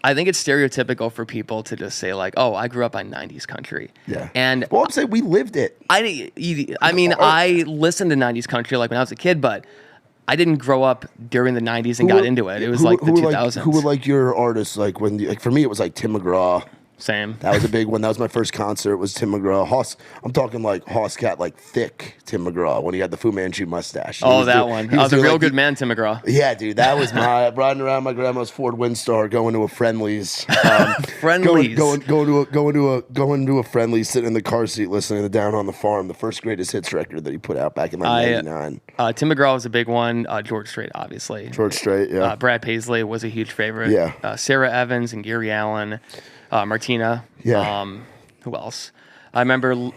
I think it's stereotypical for people to just say like, "Oh, I grew up on '90s country." Yeah, and well, I'm saying we lived it. I mean, I listened to '90s country like when I was a kid, but I didn't grow up during the '90s and got into it. It was like the 2000s. Who were like your artists? Like like for me, it was like Tim McGraw. Same. That was a big one. That was my first concert. Was Tim McGraw. I'm talking like Hosscat, like thick Tim McGraw when he had the Fu Manchu mustache. Oh, that one. That was a real good man, Tim McGraw. Yeah, dude. That was my riding around my grandma's Ford Windstar, going to a Friendly's. Friendly's. Going to a Friendly's, sitting in the car seat, listening to Down on the Farm, the first greatest hits record that he put out back in like '99. Tim McGraw was a big one. George Strait, obviously. George Strait, yeah. Brad Paisley was a huge favorite. Yeah. Sarah Evans and Gary Allen. Martina. Yeah. Who else? I remember. Oh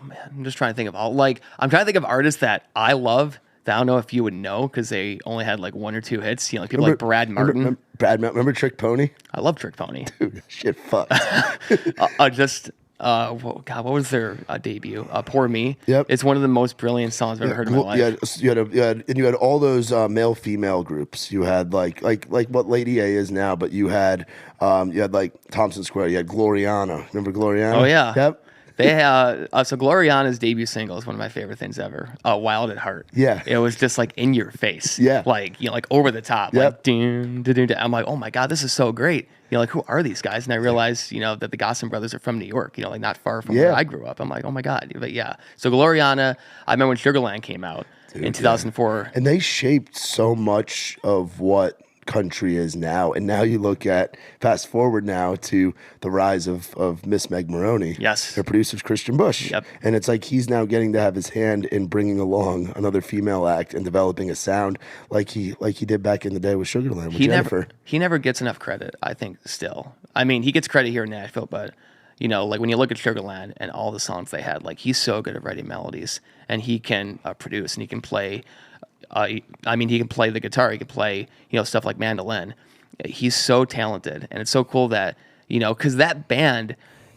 man, I'm just trying to think of all. Like, I'm trying to think of artists that I love that I don't know if you would know because they only had like one or two hits. You know, like people like Brad Martin. Remember Trick Pony? I love Trick Pony. Dude, shit, fuck. God, what was their debut? Poor Me. Yep. It's one of the most brilliant songs I've ever heard in my life. You had all those male-female groups. You had like what Lady A is now, but you had like Thompson Square. You had Gloriana. Remember Gloriana? Oh yeah. Yep. They so Gloriana's debut single is one of my favorite things ever. Wild at Heart. Yeah. It was just like in your face. Yeah. Like, you know, like over the top. Yep. Like dun, dun, dun, dun. I'm like, oh my God, this is so great. You know, like who are these guys? And I realized, you know, that the Gossen brothers are from New York, you know, like not far from where I grew up. I'm like, oh my God. But yeah. So Gloriana, I remember when Sugarland came out in 2004. And they shaped so much of what country is now. And now you look at, fast forward now to the rise of Miss Meg Maroney. Yes. Her producer's Christian Bush. Yep. And it's like he's now getting to have his hand in bringing along another female act and developing a sound like he did back in the day with Sugarland with Jennifer. He never gets enough credit, I think, still. I mean, he gets credit here in Nashville, but you know, like when you look at Sugarland and all the songs they had, like he's so good at writing melodies and he can produce and he can play. He can play the guitar. He can play, you know, stuff like mandolin. He's so talented, and it's so cool that, you know, because that band,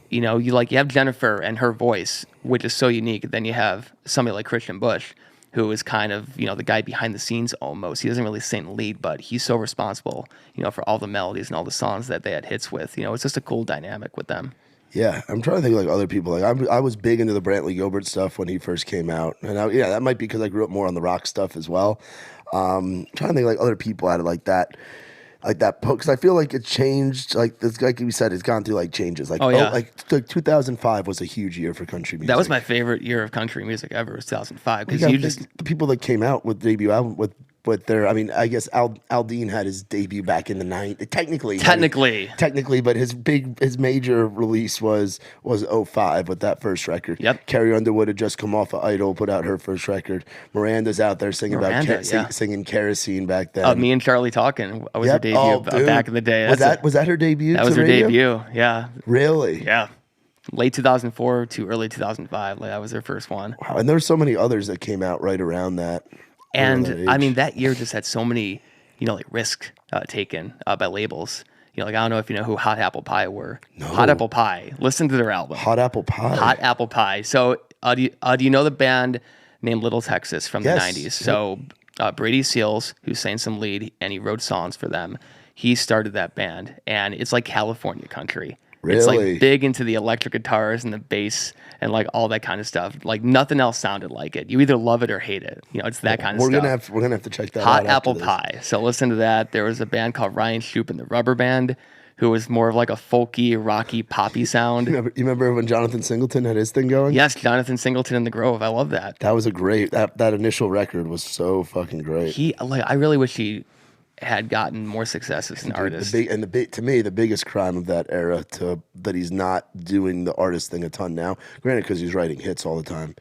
you know, you have Jennifer and her voice, which is so unique. Then you have somebody like Christian Bush, who is kind of, you know, the guy behind the scenes almost. He doesn't really sing lead, but he's so responsible, you know, for all the melodies and all the songs that they had hits with. You know, it's just a cool dynamic with them. Yeah, I'm trying to think like other people. Like I was big into the Brantley Gilbert stuff when he first came out, and that might be because I grew up more on the rock stuff as well. Trying to think like other people out of like that because I feel like it changed. Like you said, it's gone through like changes. Like like 2005 was a huge year for country music. That was my favorite year of country music ever. Was 2005 because the people that came out with debut album with their, I mean, I guess Aldine had his debut back in the 90s. Technically, but his major release was 05 with that first record. Yep. Carrie Underwood had just come off of Idol, put out her first record. Miranda's out there singing singing Kerosene back then. Me and Charlie Talking was her debut back in the day. Was that her debut? That was her debut. Yeah. Really? Yeah. Late 2004 to early 2005. Like that was their first one. Wow. And there were so many others that came out right around that. And I mean, that year just had so many, you know, like risk taken by labels. You know, like I don't know if you know who Hot Apple Pie were. No. Hot Apple Pie. Listen to their album. Hot Apple Pie. Hot Apple Pie. So do you know the band named Little Texas from the 90s? So Brady Seals, who sang some lead and he wrote songs for them, he started that band. And it's like California country. Really? It's like big into the electric guitars and the bass and like all that kind of stuff. Like nothing else sounded like it. You either love it or hate it. You know, it's that kind of stuff. We're gonna have to check that out. Hot Apple Pie. So listen to that. There was a band called Ryan Shoup and the Rubber Band, who was more of like a folky, rocky, poppy sound. You remember when Jonathan Singleton had his thing going? Yes, Jonathan Singleton and the Grove. I love that. That was a great. That initial record was so fucking great. I really wish he had gotten more success as an artist. To me, the biggest crime of that era that he's not doing the artist thing a ton now. Granted, because he's writing hits all the time.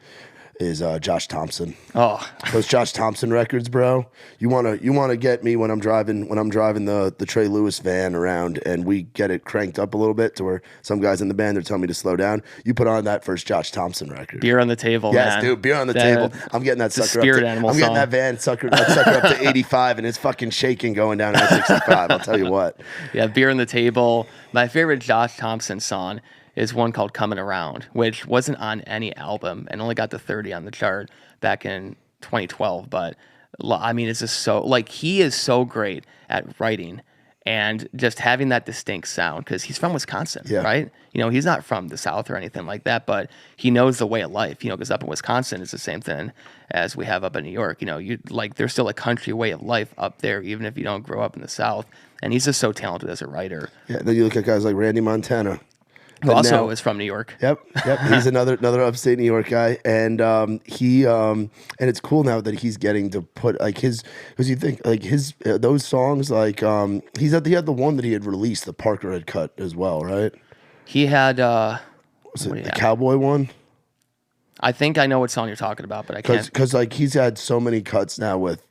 is Josh Thompson. Oh, Those Josh Thompson records, bro. You wanna get me when I'm driving the Trey Lewis van around and we get it cranked up a little bit to where some guys in the band are telling me to slow down. You put on that first Josh Thompson record. beer on the table, Yes, man. dude, beer on the table. I'm getting that sucker spirit up to, animal I'm getting song. that van sucker up to 85 and it's fucking shaking going down I-65. I'll tell you what. Yeah, beer on the table. My favorite Josh Thompson song is one called Coming Around, which wasn't on any album and only got to 30 on the chart back in 2012. But I mean, it's just so, like, he is so great at writing and just having that distinct sound because he's from Wisconsin, right? You know, he's not from the South or anything like that, but he knows the way of life, you know, because up in Wisconsin, it's the same thing as we have up in New York. You know, there's still a country way of life up there, even if you don't grow up in the South. And he's just so talented as a writer. Yeah, then you look at guys like Randy Montana. Who also is from New York. Yep. He's another upstate New York guy, and and it's cool now that he's getting to put like his, because you think like his those songs like he had the one that he had released, the Parker had cut as well, right? He had was it the Cowboy one? I think I know what song you're talking about, but I can't. Because like he's had so many cuts with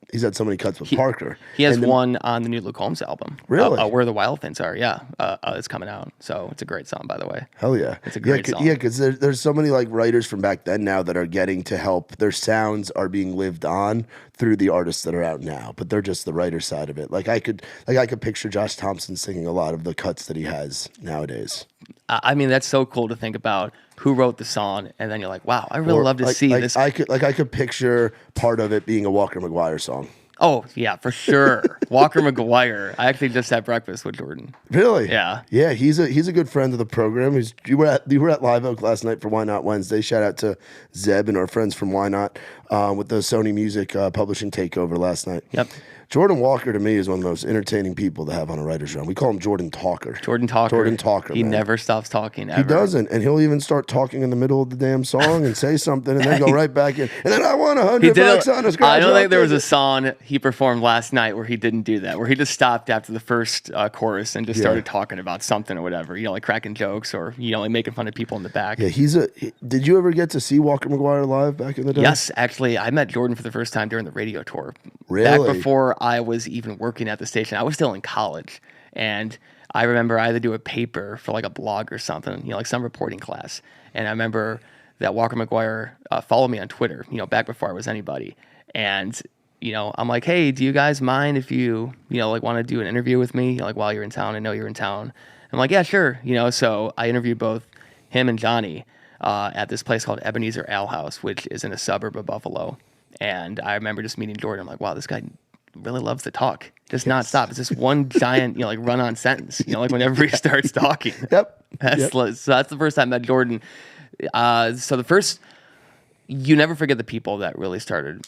Parker. He has one on the new Luke Holmes album. Really? Where the Wild Things Are. Yeah, it's coming out. So it's a great song, by the way. Hell yeah. It's a great song. Yeah, because there's so many like writers from back then now that are getting to help. Their sounds are being lived on through the artists that are out now, but they're just the writer side of it. Like I could picture Josh Thompson singing a lot of the cuts that he has nowadays. I mean, that's so cool to think about who wrote the song, and then you're like, wow, I really love to see this. I could picture part of it being a Walker McGuire song. Oh, yeah, for sure. Walker McGuire. I actually just had breakfast with Jordan. Really? Yeah. Yeah, he's a good friend of the program. You were at Live Oak last night for Why Not Wednesday. Shout out to Zeb and our friends from Why Not with the Sony Music publishing takeover last night. Yep. Jordan Walker, to me, is one of the most entertaining people to have on a writer's room. We call him Jordan Talker. Jordan Talker. He man. never stops talking, ever. He doesn't, and he'll even start talking in the middle of the damn song and say something, and then go right back in. And then I want $100 on his I don't think there was a song he performed last night where he didn't do that, where he just stopped after the first chorus and just started talking about something or whatever, you know, like cracking jokes or, you know, like making fun of people in the back. Yeah, did you ever get to see Walker McGuire live back in the day? Yes, actually, I met Jordan for the first time during the radio tour. Really? Back before I was even working at the station. I was still in college, and I remember I had to do a paper for like a blog or something, you know, like some reporting class. And I remember that Walker McGuire followed me on Twitter, you know, back before I was anybody. And, you know, I'm like, hey, do you guys mind if you know, like want to do an interview with me, you know, like while you're in town? I know you're in town. I'm like, yeah, sure. You know, so I interviewed both him and Johnny at this place called Ebenezer Ale House, which is in a suburb of Buffalo. And I remember just meeting Jordan. I'm like, wow, this guy really loves to talk. Just not stop. It's just one giant, you know, like run-on sentence, you know, like whenever he starts talking. Yep. So that's the first time I met Jordan. You never forget the people that really started,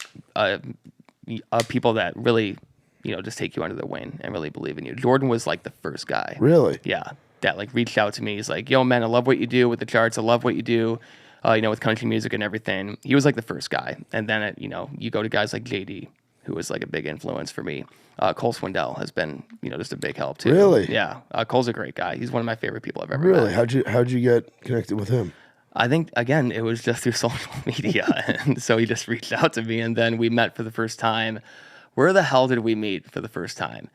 people that really, you know, just take you under their wing and really believe in you. Jordan was like the first guy. Really? Yeah. That like reached out to me. He's like, yo, man, I love what you do with the charts. I love what you do, you know, with country music and everything. He was like the first guy. And then, you know, you go to guys like JD, who was like a big influence for me. Cole Swindell has been, you know, just a big help too. Really? Yeah. Cole's a great guy. He's one of my favorite people I've ever Really? met. How'd you get connected with him? I think, again, it was just through social media. And so he just reached out to me, and then we met for the first time. Where the hell did we meet for the first time?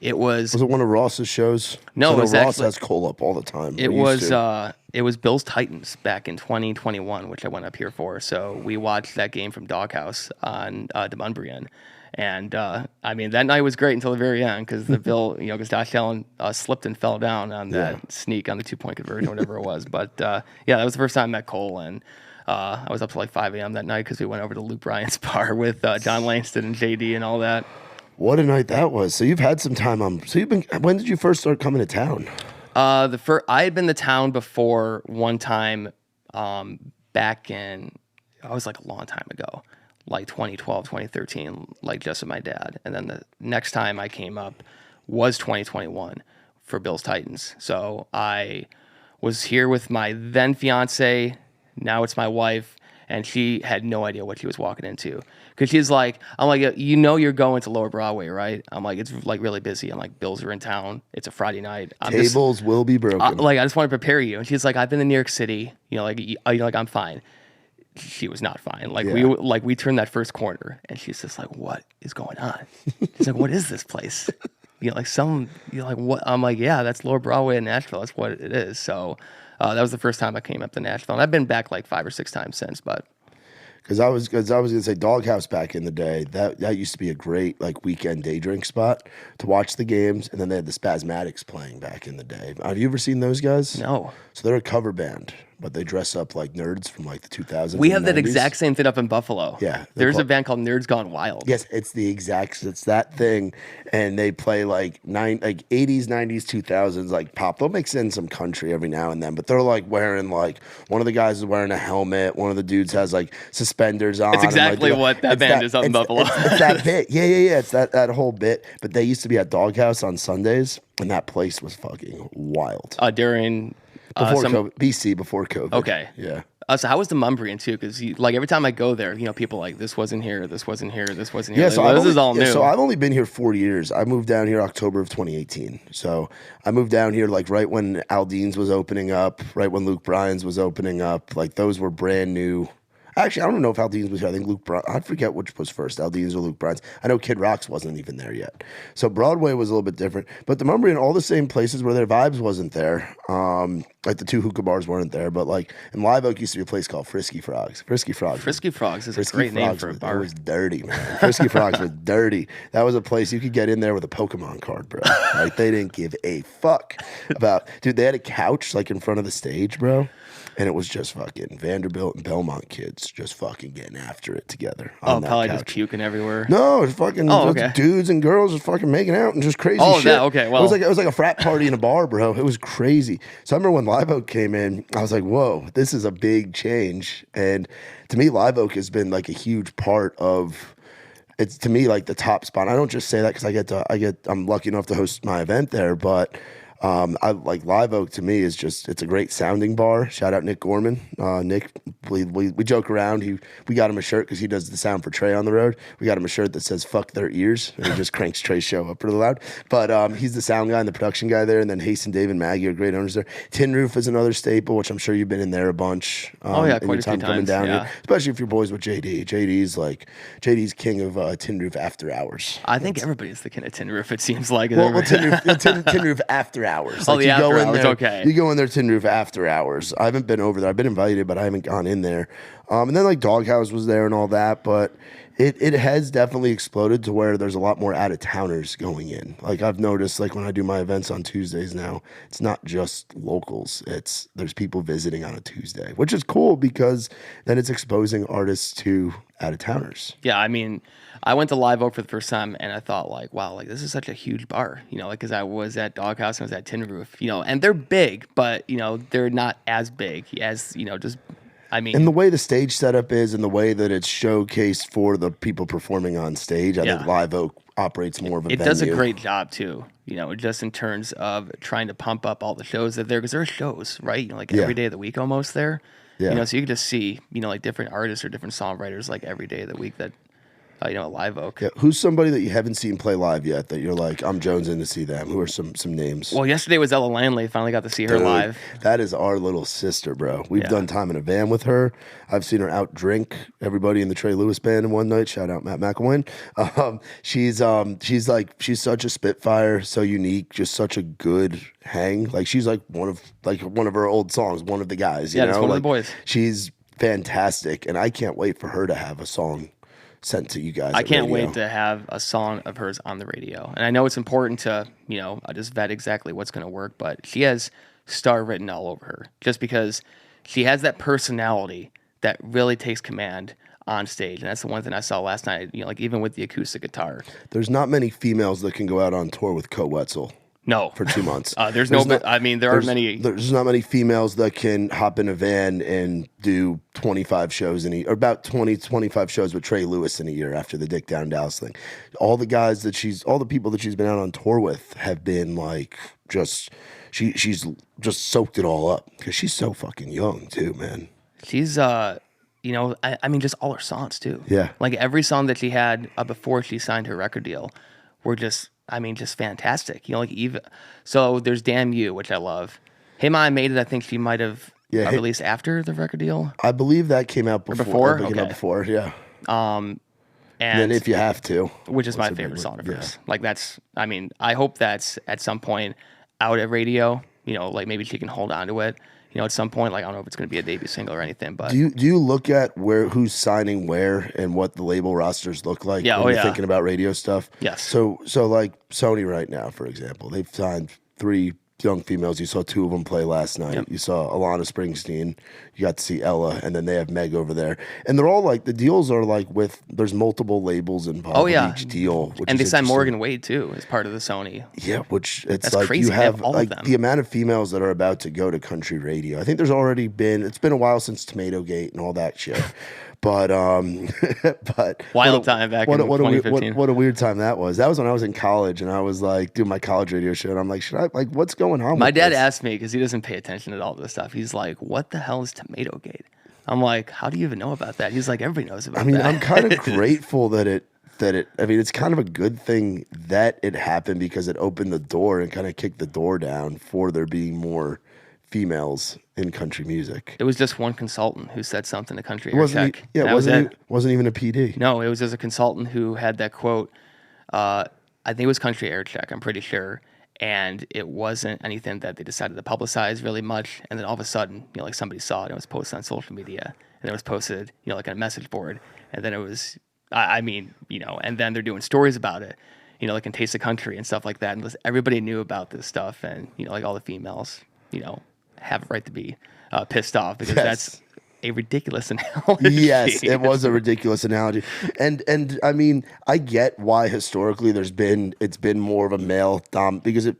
Was it one of Ross's shows? No, it was Ross actually, has Cole up all the time. It was Bills Titans back in 2021, which I went up here for. So we watched that game from Doghouse on Demumbrian. And I mean, that night was great until the very end because because Josh Allen slipped and fell down on that sneak on the 2-point conversion, whatever it was. But yeah, that was the first time I met Cole, and I was up till like 5 a.m. that night because we went over to Luke Bryan's bar with Jon Langston and JD and all that. What a night that was! So you've had some time on. So when did you first start coming to town? I had been to town before one time, back in, I was like a long time ago, like 2012, 2013, like just with my dad. And then the next time I came up was 2021 for Bills Titans. So I was here with my then fiance, now it's my wife, and she had no idea what she was walking into. Because she's like, I'm like, you know you're going to Lower Broadway, right? I'm like, it's like really busy. I'm like, Bills are in town. It's a Friday night. Tables will be broken. I just want to prepare you. And she's like, I've been to New York City. You know, like I'm fine. she was not fine. Like Yeah. we turned that first corner, and she's just like, "What is going on?" She's like, "What is this place?" What? I'm like, "Yeah, that's Lower Broadway in Nashville. That's what it is." So that was the first time I came up to Nashville, and I've been back like 5 or 6 times since. But Because I was gonna say Doghouse back in the day. That used to be a great like weekend day drink spot to watch the games, and then they had the Spasmatics playing back in the day. Have you ever seen those guys? no, So they're a cover band, but they dress up like nerds from like the 2000s. we and have that 90s. exact same thing up in Buffalo. Yeah, there's a band called Nerds Gone Wild. Yes, it's that thing, and they play like 80s, 90s, 2000s like pop. They'll mix in some country every now and then, but they're like wearing like one of the guys is wearing a helmet, one of the dudes has like suspenders on. It's exactly what that band is up in Buffalo. It's that bit, yeah. It's that whole bit. But they used to be at Doghouse on Sundays, and that place was fucking wild. During Before COVID, BC, before COVID. Okay. Yeah. So how was the Mumbrian too? Because like every time I go there, people like this wasn't here, this wasn't here, this wasn't here. Yeah, Like, so well, this is all new. So I've only been here 4 years. I moved down here October of 2018. So I moved down here like right when Aldean's was opening up, right when Luke Bryan's was opening up. Like those were brand new. Actually, I don't know if Aldean's was here. I think Luke Bryan. I forget which was first, Aldean's or Luke Bryan's. I know Kid Rock's wasn't even there yet. So Broadway was a little bit different. But the Mumbrian, all the same places where their vibes wasn't there. Like the 2 hookah bars weren't there. But like in Live Oak used to be a place called Frisky Frogs. Frisky Frogs is a great name for a bar. It was dirty, man. Frisky Frogs was dirty. That was a place you could get in there with a Pokemon card, bro. Like they didn't give a fuck about. Dude, they had a couch like in front of the stage, bro. And it was just fucking Vanderbilt and Belmont kids just fucking getting after it together. Probably just puking everywhere. No, it's fucking okay. dudes and girls just fucking making out and just crazy shit. Okay. Well, it was like a frat party in a bar, bro. It was crazy. So I remember when Live Oak came in, I was like, whoa, this is a big change. And to me, Live Oak has been like a huge part of. It's to me like the top spot. I don't just say that because I'm lucky enough to host my event there, but. I like Live Oak to me is just it's a great sounding bar. Shout out Nick Gorman. Nick, we joke around. We got him a shirt because he does the sound for Trey on the road. We got him a shirt that says "fuck their ears," and he just cranks Trey's show up really loud. But he's the sound guy and the production guy there. And then Hasten, Dave, and Maggie are great owners there. Tin Roof is another staple, which I'm sure you've been in there a bunch. Quite a few times down here, especially if you're boys with JD. JD's king of Tin Roof after hours. I think everybody's the king of Tin Roof. It seems like. Well, Tin Roof after hours. Like the after hours, okay. You go in there, Tin Roof after hours. I haven't been over there. I've been invited, but I haven't gone in there. And then like Doghouse was there and all that, but it has definitely exploded to where there's a lot more out-of-towners going in. Like I've noticed, like when I do my events on Tuesdays now, it's not just locals. There's people visiting on a Tuesday, which is cool because then it's exposing artists to out-of-towners. Yeah, I mean, I went to Live Oak for the first time, and I thought, like, wow, like this is such a huge bar, because I was at Doghouse and I was at Tin Roof, and they're big, but they're not as big as just. I mean, and the way the stage setup is, and the way that it's showcased for the people performing on stage, I think Live Oak operates more of a venue. It does a great job too, just in terms of trying to pump up all the shows that there, because there are shows, right? Every day of the week almost there. Yeah. So you can just see, like different artists or different songwriters like every day of the week that. At Live Oak. Yeah. Who's somebody that you haven't seen play live yet that you're like, I'm jonesing to see them? Who are some names? Well, yesterday was Ella Lanley. Finally got to see her live. That is our little sister, bro. We've done time in a van with her. I've seen her out drink everybody in the Trey Lewis band in one night. Shout out Matt McElwain. She's such a spitfire, so unique, just such a good hang. Like she's like one of her old songs, one of the guys. It's one of the boys. She's fantastic, and I can't wait for her to have a song sent to you guys. I can't wait to have a song of hers on the radio. And I know it's important to, just vet exactly what's going to work, but she has star written all over her just because she has that personality that really takes command on stage. And that's the one thing I saw last night, like even with the acoustic guitar. There's not many females that can go out on tour with Co Wetzel. No. For 2 months. There aren't many. There's not many females that can hop in a van and do 25 shows or about 25 shows with Trey Lewis in a year after the Dick Down Dallas thing. All the people that she's been out on tour with have been like she's just soaked it all up because she's so fucking young too, man. She's, I mean, just all her songs too. Yeah. Like every song that she had before she signed her record deal were just fantastic. Like Eva. So there's Damn You, which I love. Hey Ma, I Made It. I think she might have Yeah, released after the record deal. I believe that came out before. before? Came out Okay. before, yeah. And then If You Have To, which is was my a big favorite one. song of Yeah. hers. Like I mean, I hope that's at some point out at radio. Like maybe she can hold on to it. At some point, like I don't know if it's going to be a debut single or anything, but Do you look at who's signing where and what the label rosters look like Yeah, when oh, you're yeah. thinking about radio stuff? Yes. So like Sony right now, for example, they've signed 3 young females. You saw 2 of them play last night. Yep. You saw Alana Springsteen. You got to see Ella, and then they have Meg over there. And they're all like, the deals are like there's multiple labels involved with each deal. Which and is they signed interesting. Morgan Wade too as part of the Sony. Yeah, which it's That's like crazy. you They have have all of like them. the amount of females that are about to go to country radio. I think there's already it's been a while since Tomato Gate and all that shit. But Wild time back in 2015. What a weird time that was. That was when I was in college and I was like doing my college radio show and I'm like, what's going on? My with dad this? asked me because he doesn't pay attention at all this stuff. He's like, "What the hell is Tomato Gate?" I'm like, "How do you even know about that?" He's like, "Everybody knows about that." I mean, I'm kind of grateful that it. I mean, it's kind of a good thing that it happened because it opened the door and kind of kicked the door down for there being more females in country music. It was just one consultant who said something to Country Air Wasn't Check. he, yeah, That was it. wasn't even a PD. No, it was just a consultant who had that quote. I think it was Country Air Check, I'm pretty sure. And it wasn't anything that they decided to publicize really much. And then all of a sudden, like somebody saw it and it was posted on social media. And it was posted, like on a message board. And then it was, and then they're doing stories about it, like in Taste of Country and stuff like that. And everybody knew about this stuff. And, like all the females, have a right to be pissed off because that's a ridiculous analogy. Yes, it was a ridiculous analogy, and I mean I get why historically it's been more of a male because your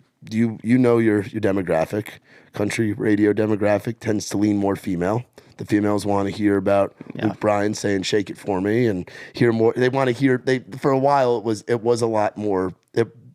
demographic, country radio demographic tends to lean more female. The females want to hear about Luke Bryan saying "Shake It For Me" and hear more. They want to hear. For a while it was a lot more.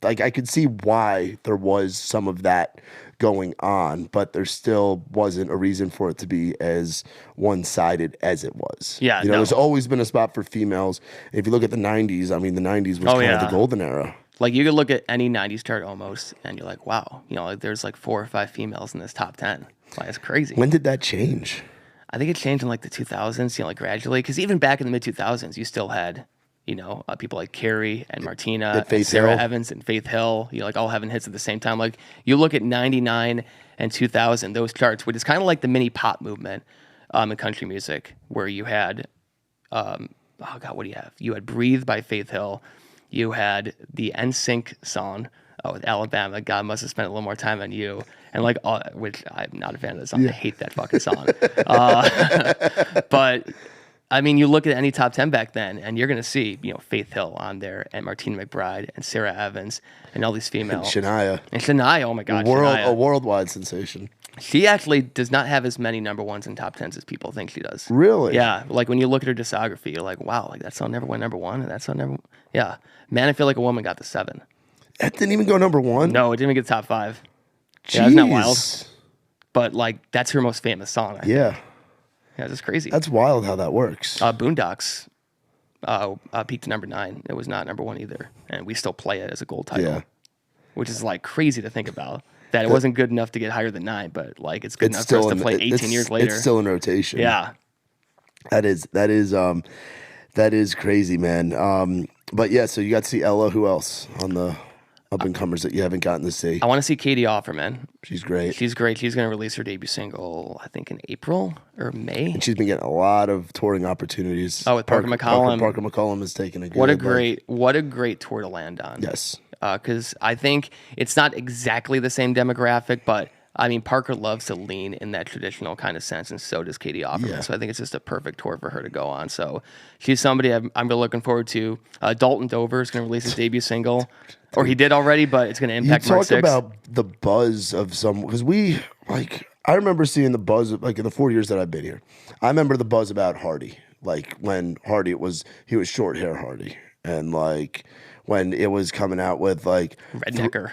Like I could see why there was some of that going on, but there still wasn't a reason for it to be as one-sided as it was. Yeah, there's always been a spot for females. If you look at the 90s, I mean, the 90s was kind of the golden era. Like you could look at any 90s chart almost, and you're like, wow, like there's like 4 or 5 females in this top 10. Like, it's crazy. When did that change? I think it changed in like the 2000s, like gradually, because even back in the mid-2000s, you still had people like Carrie and Martina and Sarah Evans and Faith Hill, like all having hits at the same time. Like you look at 99 and 2000, those charts, which is kind of like the mini pop movement in country music, where you had, what do you have? You had Breathe by Faith Hill. You had the NSYNC song with Alabama, God Must Have Spent a Little More Time on You. And like, which I'm not a fan of the song. Yeah. I hate that fucking song. But I mean, you look at any top 10 back then, and you're going to see, Faith Hill on there, and Martina McBride, and Sarah Evans, and all these females. And Shania, oh my God, a worldwide sensation. She actually does not have as many number ones and top 10s as people think she does. Really? Yeah. Like when you look at her discography, you're like, wow, like that song never went number 1, and that song never. Yeah. Man, I Feel Like a Woman got the 7. That didn't even go number 1? No, it didn't even get top 5. Jeez. Yeah, isn't that wild? But like, that's her most famous song. I think. Yeah. Yeah, it's crazy. That's wild how that works. Boondocks peaked to number 9. It was not number 1 either, and we still play it as a gold title, which is like crazy to think about. That it wasn't good enough to get higher than 9, but like it's good enough for us to play 18 years later. It's still in rotation. Yeah, that is crazy, man. But yeah, so you got to see Ella. Who else on the up and comers that you haven't gotten to see? I want to see Katie Offerman. She's great. She's great. She's going to release her debut single, I think, in April or May. And she's been getting a lot of touring opportunities. Oh, with Parker McCollum. Parker McCollum is taking a good. What a great tour to land on. Yes. Because I think it's not exactly the same demographic, but I mean, Parker loves to lean in that traditional kind of sense, and so does Katie Offerman. Yeah. So I think it's just a perfect tour for her to go on. So she's somebody I'm really looking forward to. Dalton Dover is going to release his debut single, or he did already, but it's going to impact March 6th. You talk about the buzz of because I remember seeing the buzz like in the 4 years that I've been here. I remember the buzz about Hardy, like when Hardy he was short hair Hardy, and like when it was coming out with like Rednecker.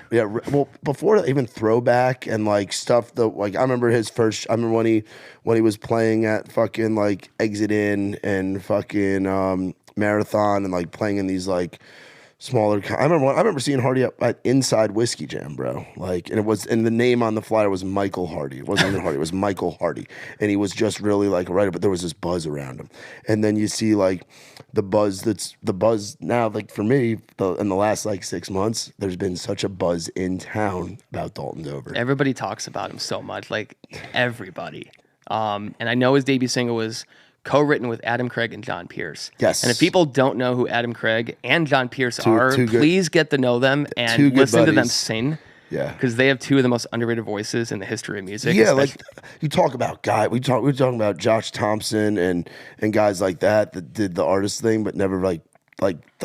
Well, before even Throwback and like stuff that like I remember when he was playing at fucking like Exit In and fucking Marathon and like playing in these like I remember seeing Hardy at Inside Whiskey Jam, bro. Like, and the name on the flyer was Michael Hardy. It wasn't even Hardy. It was Michael Hardy, and he was just really like a writer. But there was this buzz around him, and then you see like the buzz now. Like for me, in the last like 6 months, there's been such a buzz in town about Dalton Dover. Everybody talks about him so much, like everybody. And I know his debut single was co-written with Adam Craig and John Pierce. Yes. And if people don't know who Adam Craig and John Pierce are, please get to know them and listen to them sing. Yeah. Because they have two of the most underrated voices in the history of music. Yeah, like you talk about we were talking about Josh Thompson and guys like that did the artist thing, but never like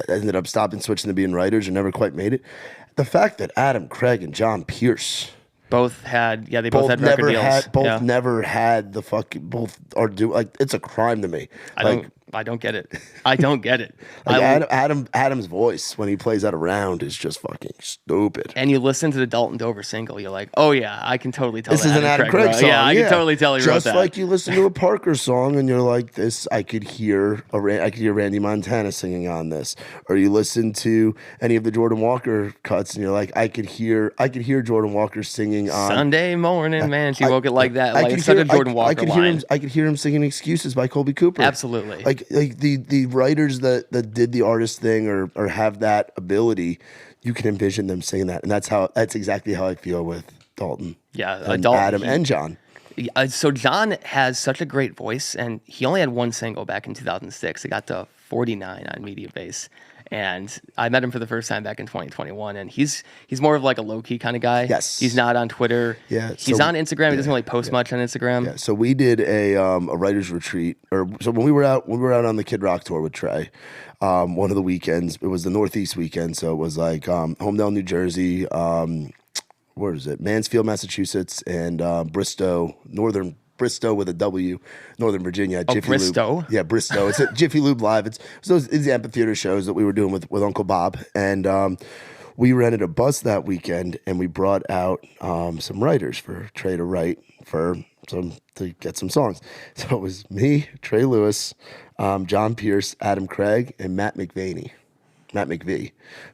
ended up stopping, switching to being writers and never quite made it. The fact that Adam Craig and John Pierce both had record deals. Never had the fucking it's a crime to me. I don't get it. I don't get it. Like Adam's voice when he plays that around is just fucking stupid. And you listen to the Dalton Dover single, you're like, oh yeah, I can totally tell this is an Adam Craig song. Yeah, I can totally tell he wrote that. Just like you listen to a Parker song and you're like, this, I could hear Randy Montana singing on this. Or you listen to any of the Jordan Walker cuts and you're like, I could hear Jordan Walker singing on Sunday morning, man. She woke it like that. Like it's such a Jordan Walker line. I could hear him singing "Excuses" by Colby Cooper. Absolutely. Like the writers that did the artist thing or have that ability, you can envision them singing that, and that's exactly how I feel with Dalton. Yeah, and Adam and John. So John has such a great voice, and he only had one single back in 2006. It got to 49 on Media Base. And I met him for the first time back in 2021, and he's more of like a low key kind of guy. Yes, he's not on Twitter. Yeah, he's on Instagram. He doesn't really post much on Instagram. Yeah, so we did a writers retreat, so when we were out on the Kid Rock tour with Trey, one of the weekends. It was the Northeast weekend, so it was like Homedale, New Jersey. Where is it? Mansfield, Massachusetts, and Northern Bristow with a W, Northern Virginia. Jiffy Bristow? Lube. Yeah, Bristow. It's at Jiffy Lube Live. It's the amphitheater shows that we were doing with Uncle Bob. And we rented a bus that weekend, and we brought out some writers for Trey to write to get some songs. So it was me, Trey Lewis, John Pierce, Adam Craig, and Matt McVie,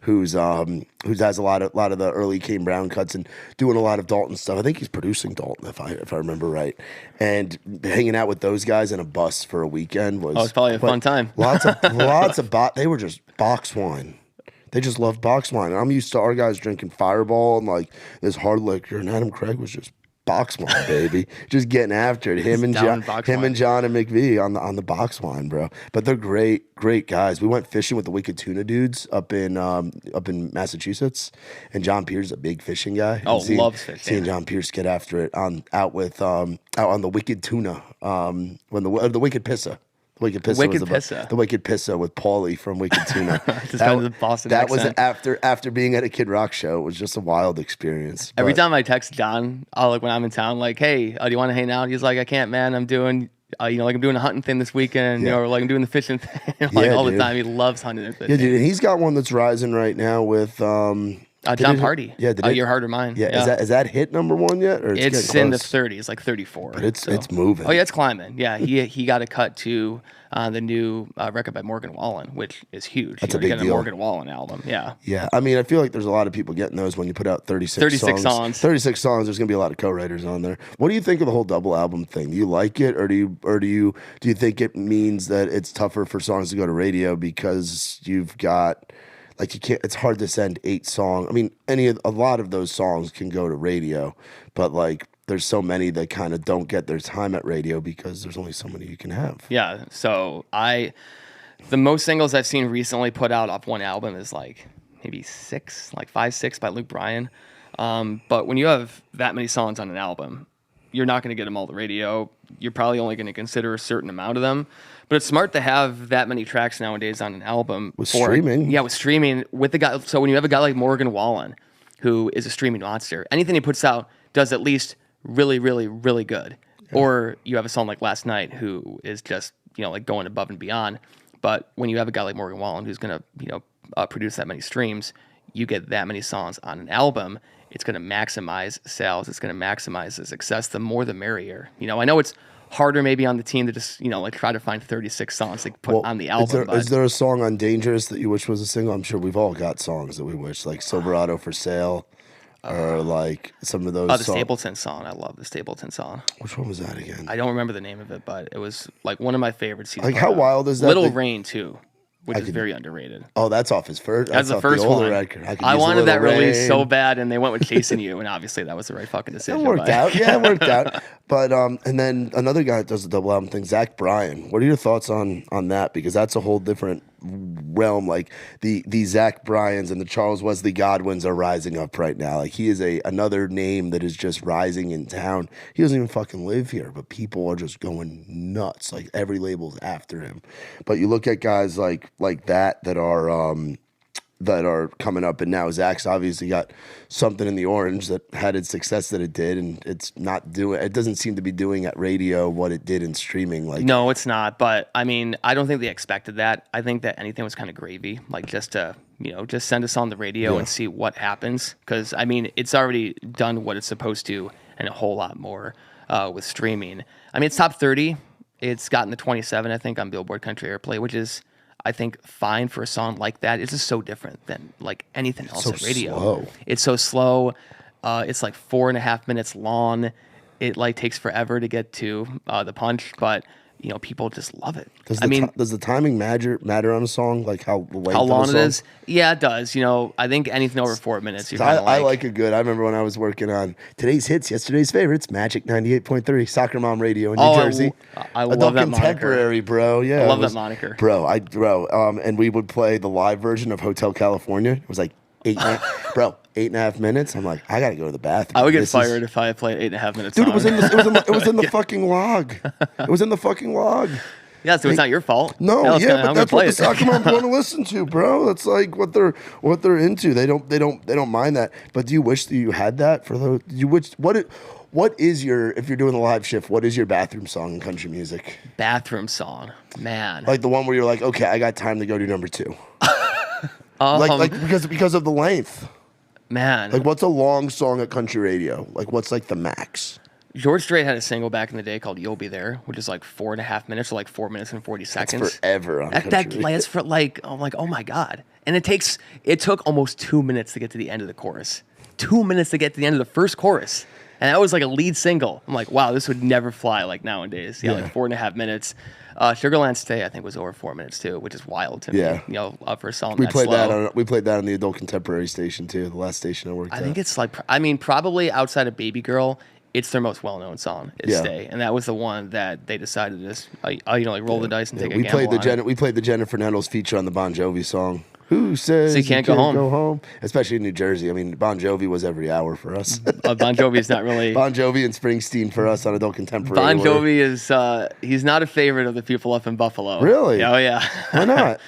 who has a lot of the early Kane Brown cuts and doing a lot of Dalton stuff. I think he's producing Dalton if I remember right. And hanging out with those guys in a bus for a weekend was probably a fun time. Lots of they were just box wine. They just loved box wine. And I'm used to our guys drinking Fireball and like this hard liquor, and Adam Craig was just box wine, baby. Just getting after it. Him and John and McVie on the box wine, bro. But they're great guys. We went fishing with the Wicked Tuna dudes up in Massachusetts, and John Pierce is a big fishing guy. Loves fishing. Seeing John Pierce get after it out on the Wicked Tuna, when the Wicked Pissa. The Wicked Pissa with Paulie from Wicked Tuna. That was after being at a Kid Rock show. It was just a wild experience. Every time I text John, like when I'm in town, like, hey, do you want to hang out? He's like, I can't, man. I'm doing, I'm doing a hunting thing this weekend, or like I'm doing the fishing thing, all the time. He loves hunting and fishing. Yeah, dude. And he's got one that's rising right now with John Party. Yeah, Your Heart or Mine. Yeah. Is that hit number one yet? Or it's in the 30s, like 34. But it's moving. Oh yeah, it's climbing. Yeah, he got a cut to the new record by Morgan Wallen, which is huge. That's a big deal. A Morgan Wallen album. Yeah. Yeah. I mean, I feel like there's a lot of people getting those when you put out 36 songs. 36 songs. There's gonna be a lot of co-writers on there. What do you think of the whole double album thing? Do you like it, or do you think it means that it's tougher for songs to go to radio because you've got like you can't? It's hard to send 8 songs. I mean, a lot of those songs can go to radio, but like there's so many that kind of don't get their time at radio because there's only so many you can have. Yeah. So the most singles I've seen recently put out off one album is like maybe 6, like 5, 6 by Luke Bryan. But when you have that many songs on an album, you're not going to get them all to radio. You're probably only going to consider a certain amount of them. But it's smart to have that many tracks nowadays on an album. With streaming. Yeah, with streaming. With the guy. So when you have a guy like Morgan Wallen, who is a streaming monster, anything he puts out does at least really, really, really good. Yeah. Or you have a song like Last Night, who is just, like going above and beyond. But when you have a guy like Morgan Wallen, who's going to, produce that many streams, you get that many songs on an album, it's going to maximize sales. It's going to maximize the success. The more, the merrier. I know it's harder maybe on the team to just, like try to find 36 songs to put on the album. Is there a song on Dangerous that you wish was a single? I'm sure we've all got songs that we wish, like Silverado for Sale, or like some of those. The Stapleton song. I love the Stapleton song. Which one was that again? I don't remember the name of it, but it was like one of my favorites. Like how wild is that? Little Rain too, which is very underrated. Oh, that's off his first. That's the first one. I wanted that release so bad, and they went with Chasing You, and obviously that was the right fucking decision. It worked out. Yeah, it worked out. But and then another guy that does the double album thing, Zach Bryan. What are your thoughts on that? Because that's a whole different realm. Like the Zach Bryans and the Charles Wesley Godwins are rising up right now. Like he is another name that is just rising in town. He doesn't even fucking live here, but people are just going nuts. Like every label's after him. But you look at guys like that are coming up, and now Zach's obviously got something in the orange that had its success that it did, and it doesn't seem to be doing at radio what it did in streaming. Like, no, it's not. But I mean, I don't think they expected that. I think that anything was kind of gravy, like just to just send us on the radio and see what happens. Because I mean, it's already done what it's supposed to, and a whole lot more with streaming. I mean, it's top 30. It's gotten the 27, I think, on Billboard Country Airplay, which is, I think, fine for a song like that. It's just so different than like anything else at radio. Slow. It's so slow. It's like 4.5 minutes long. It like takes forever to get to the punch, but people just love it. Does the timing matter on a song? Like how long it is? Yeah, it does. I think anything over 4 minutes. I like it good. I remember when I was working on Today's Hits, Yesterday's Favorites, Magic 98.3, Soccer Mom Radio in New Jersey. I love that contemporary, moniker. Bro. Yeah, I love that moniker, bro. And we would play the live version of Hotel California. It was like 8.5 minutes. I'm like, I gotta go to the bathroom. I would get fired if I played 8.5 minutes. Dude, it was in the fucking log. It was in the fucking log. Yeah, so it's not your fault. No, but that's what the soccer moms want to listen to, bro. That's like what they're into. They don't mind that. But do you wish that you had that for those? What is your, if you're doing the live shift, what is your bathroom song in country music? Bathroom song, man. Like the one where you're like, okay, I got time to go to number 2. Like because of the length. Man. Like what's a long song at country radio? Like what's like the max? George Strait had a single back in the day called "You'll Be There," which is like 4.5 minutes, or like 4 minutes and 40 seconds. That's forever on country radio. Lasts for like, I'm like, oh my god! And it took almost 2 minutes to get to the end of the chorus. 2 minutes to get to the end of the first chorus, and that was like a lead single. I'm like, wow, this would never fly like nowadays. Yeah, like 4.5 minutes. Sugarland Stay, I think, was over 4 minutes too, which is wild to me. Yeah, for a song we that played slow. we played that on the adult contemporary station too, the last station I worked at. I think it's like, probably outside of Baby Girl, it's their most well-known song. Is Stay, and that was the one that they decided to just, roll the dice and take a gamble. We played the Jennifer Nettles feature on the Bon Jovi song. Who says so you can't go home? Especially in New Jersey. I mean, Bon Jovi was every hour for us. Bon Jovi is not really... Bon Jovi and Springsteen for us on adult contemporary. Bon Jovi is... he's not a favorite of the people up in Buffalo. Really? Oh, yeah. Why not?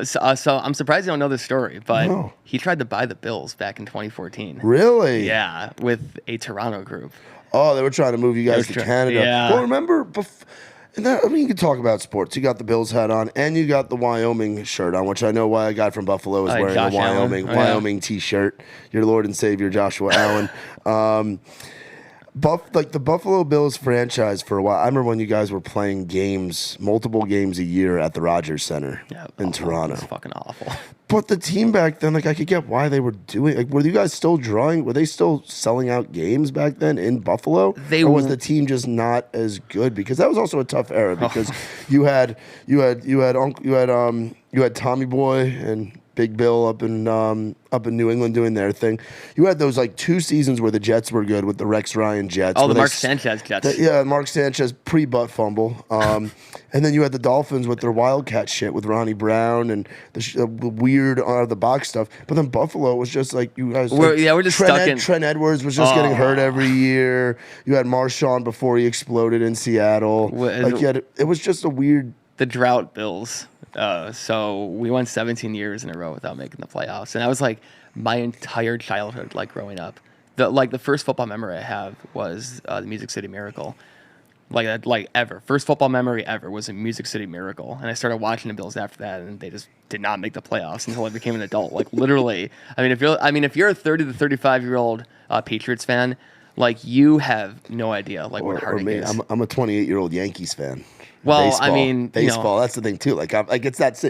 So I'm surprised you don't know this story, but he tried to buy the Bills back in 2014. Really? Yeah, with a Toronto group. Oh, they were trying to move you guys to Canada. Yeah. Well, remember... you can talk about sports. You got the Bills hat on, and you got the Wyoming shirt on, which I know why a guy from Buffalo is wearing Josh a Wyoming T-shirt. Your Lord and Savior, Joshua Allen. The Buffalo Bills franchise for a while. I remember when you guys were playing multiple games a year at the Rogers Center in Toronto. It's fucking awful. But the team back then, like I could get why they were doing. Like, were you guys still drawing? Were they still selling out games back then in Buffalo? Or was the team just not as good? Because that was also a tough era. Because you had Tommy Boy and Big Bill up in New England doing their thing. You had those like 2 seasons where the Jets were good with the Rex Ryan Jets. Oh, the Mark Sanchez Jets. Mark Sanchez pre-butt fumble. And then you had the Dolphins with their Wildcat shit with Ronnie Brown and the weird out of the box stuff. But then Buffalo was just like you guys. We're just stuck in. Trent Edwards was just getting hurt every year. You had Marshawn before he exploded in Seattle. It was just a weird. The drought Bills. So we went 17 years in a row without making the playoffs, and that was like my entire childhood, like growing up. The first football memory I have was the Music City Miracle, ever. First football memory ever was a Music City Miracle, and I started watching the Bills after that, and they just did not make the playoffs until I became an adult. Like literally, if you're a 30 to 35-year-old Patriots fan, Like you have no idea like what Or heartache me, is. I'm a 28-year-old Yankees fan. Well, I mean, baseball. That's the thing too. Like it's that.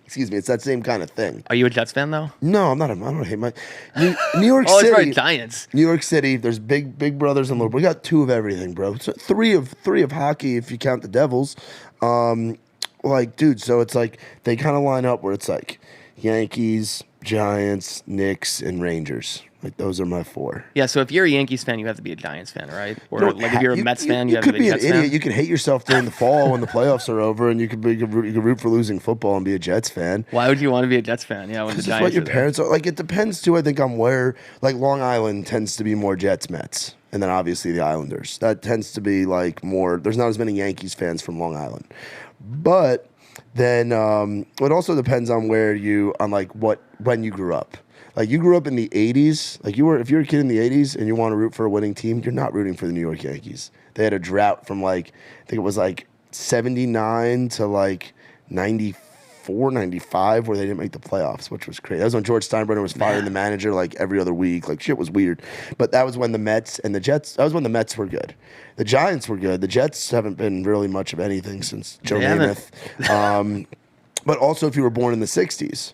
Excuse me, it's that same kind of thing. Are you a Jets fan though? No, I'm not. I don't hate my New York Oh, it's City. right, Giants. New York City. There's big brothers and little. We got two of everything, bro. So three of hockey if you count the Devils. Like, dude. So it's like they kind of line up where it's like Yankees, Giants, Knicks, and Rangers. Like those are my four. Yeah, so if you're a Yankees fan, you have to be a Giants fan, right? Or don't like if you're a ha- Mets fan, you have could to be a be Jets an idiot. fan. You could hate yourself during the fall when the playoffs are over, and you could root for losing football and be a Jets fan. Why would you want to be a Jets fan? Yeah, when the This is Giants what your are there. parents are like. It depends too. I think on where. Like Long Island tends to be more Jets, Mets, and then obviously the Islanders. That tends to be like more. There's not as many Yankees fans from Long Island, but then it also depends on where you on like when you grew up. Like you grew up in the 80s, like if you're a kid in the 80s and you want to root for a winning team, you're not rooting for the New York Yankees. They had a drought from like, I think it was like 79 to like 94, 95 where they didn't make the playoffs, which was crazy. That was when George Steinbrenner was firing the manager like every other week. Like shit was weird. But that was when the Mets and the Jets, that was when the Mets were good. The Giants were good. The Jets haven't been really much of anything since Joe Namath. But also if you were born in the 60s.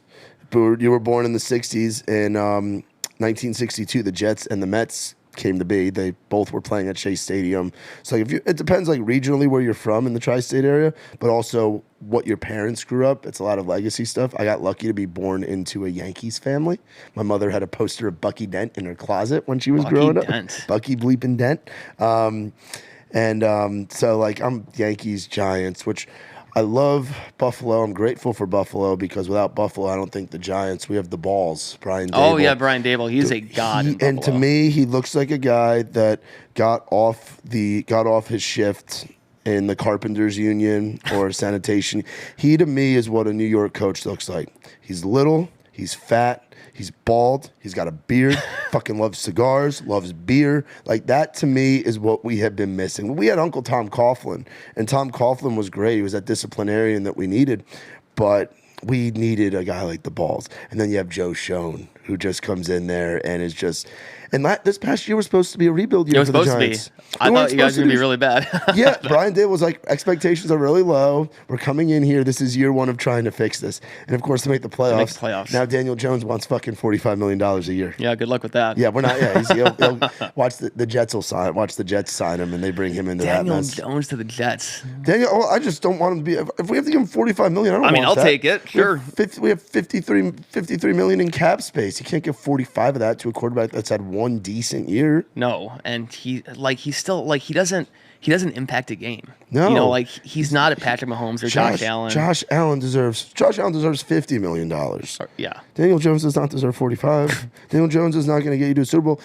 You were born in the 60s. In 1962, the Jets and the Mets came to be. They both were playing at Shea Stadium. So like it depends like regionally where you're from in the tri-state area, but also what your parents grew up. It's a lot of legacy stuff. I got lucky to be born into a Yankees family. My mother had a poster of Bucky Dent in her closet when she was growing up. Bucky bleeping Dent. So like I'm Yankees, Giants, which I love Buffalo. I'm grateful for Buffalo because without Buffalo, I don't think the Giants. We have the balls. Brian Dable. Oh yeah, Brian Dable. He's a god. In And to me, he looks like a guy that got off his shift in the Carpenters Union or sanitation. He to me is what a New York coach looks like. He's little. He's fat. He's bald. He's got a beard. Fucking loves cigars. Loves beer. Like that to me is what we have been missing. We had Uncle Tom Coughlin, and Tom Coughlin was great. He was that disciplinarian that we needed, but we needed a guy like the balls. And then you have Joe Schoen, who just comes in there and is just. And this past year was supposed to be a rebuild year for the Giants. I thought you guys were going to be really bad. Yeah, Brian Dable was like, expectations are really low. We're coming in here. This is year one of trying to fix this. And, of course, to make the playoffs. Now Daniel Jones wants fucking $45 million a year. Yeah, good luck with that. Yeah, we're not. Yeah, he'll watch the Jets will sign. Watch the Jets sign him, and they bring him into that mess. Daniel Jones to the Jets. I just don't want him to be. If we have to give him $45 million, I'll take it. Sure. We have 53 million in cap space. You can't give 45 of that to a quarterback that's had one decent year. No, and he doesn't impact a game. No, you know, like he's not a Patrick Mahomes or Josh Allen. Josh Allen deserves $50 million. Yeah. Daniel Jones does not deserve 45. Daniel Jones is not going to get you to a Super Bowl.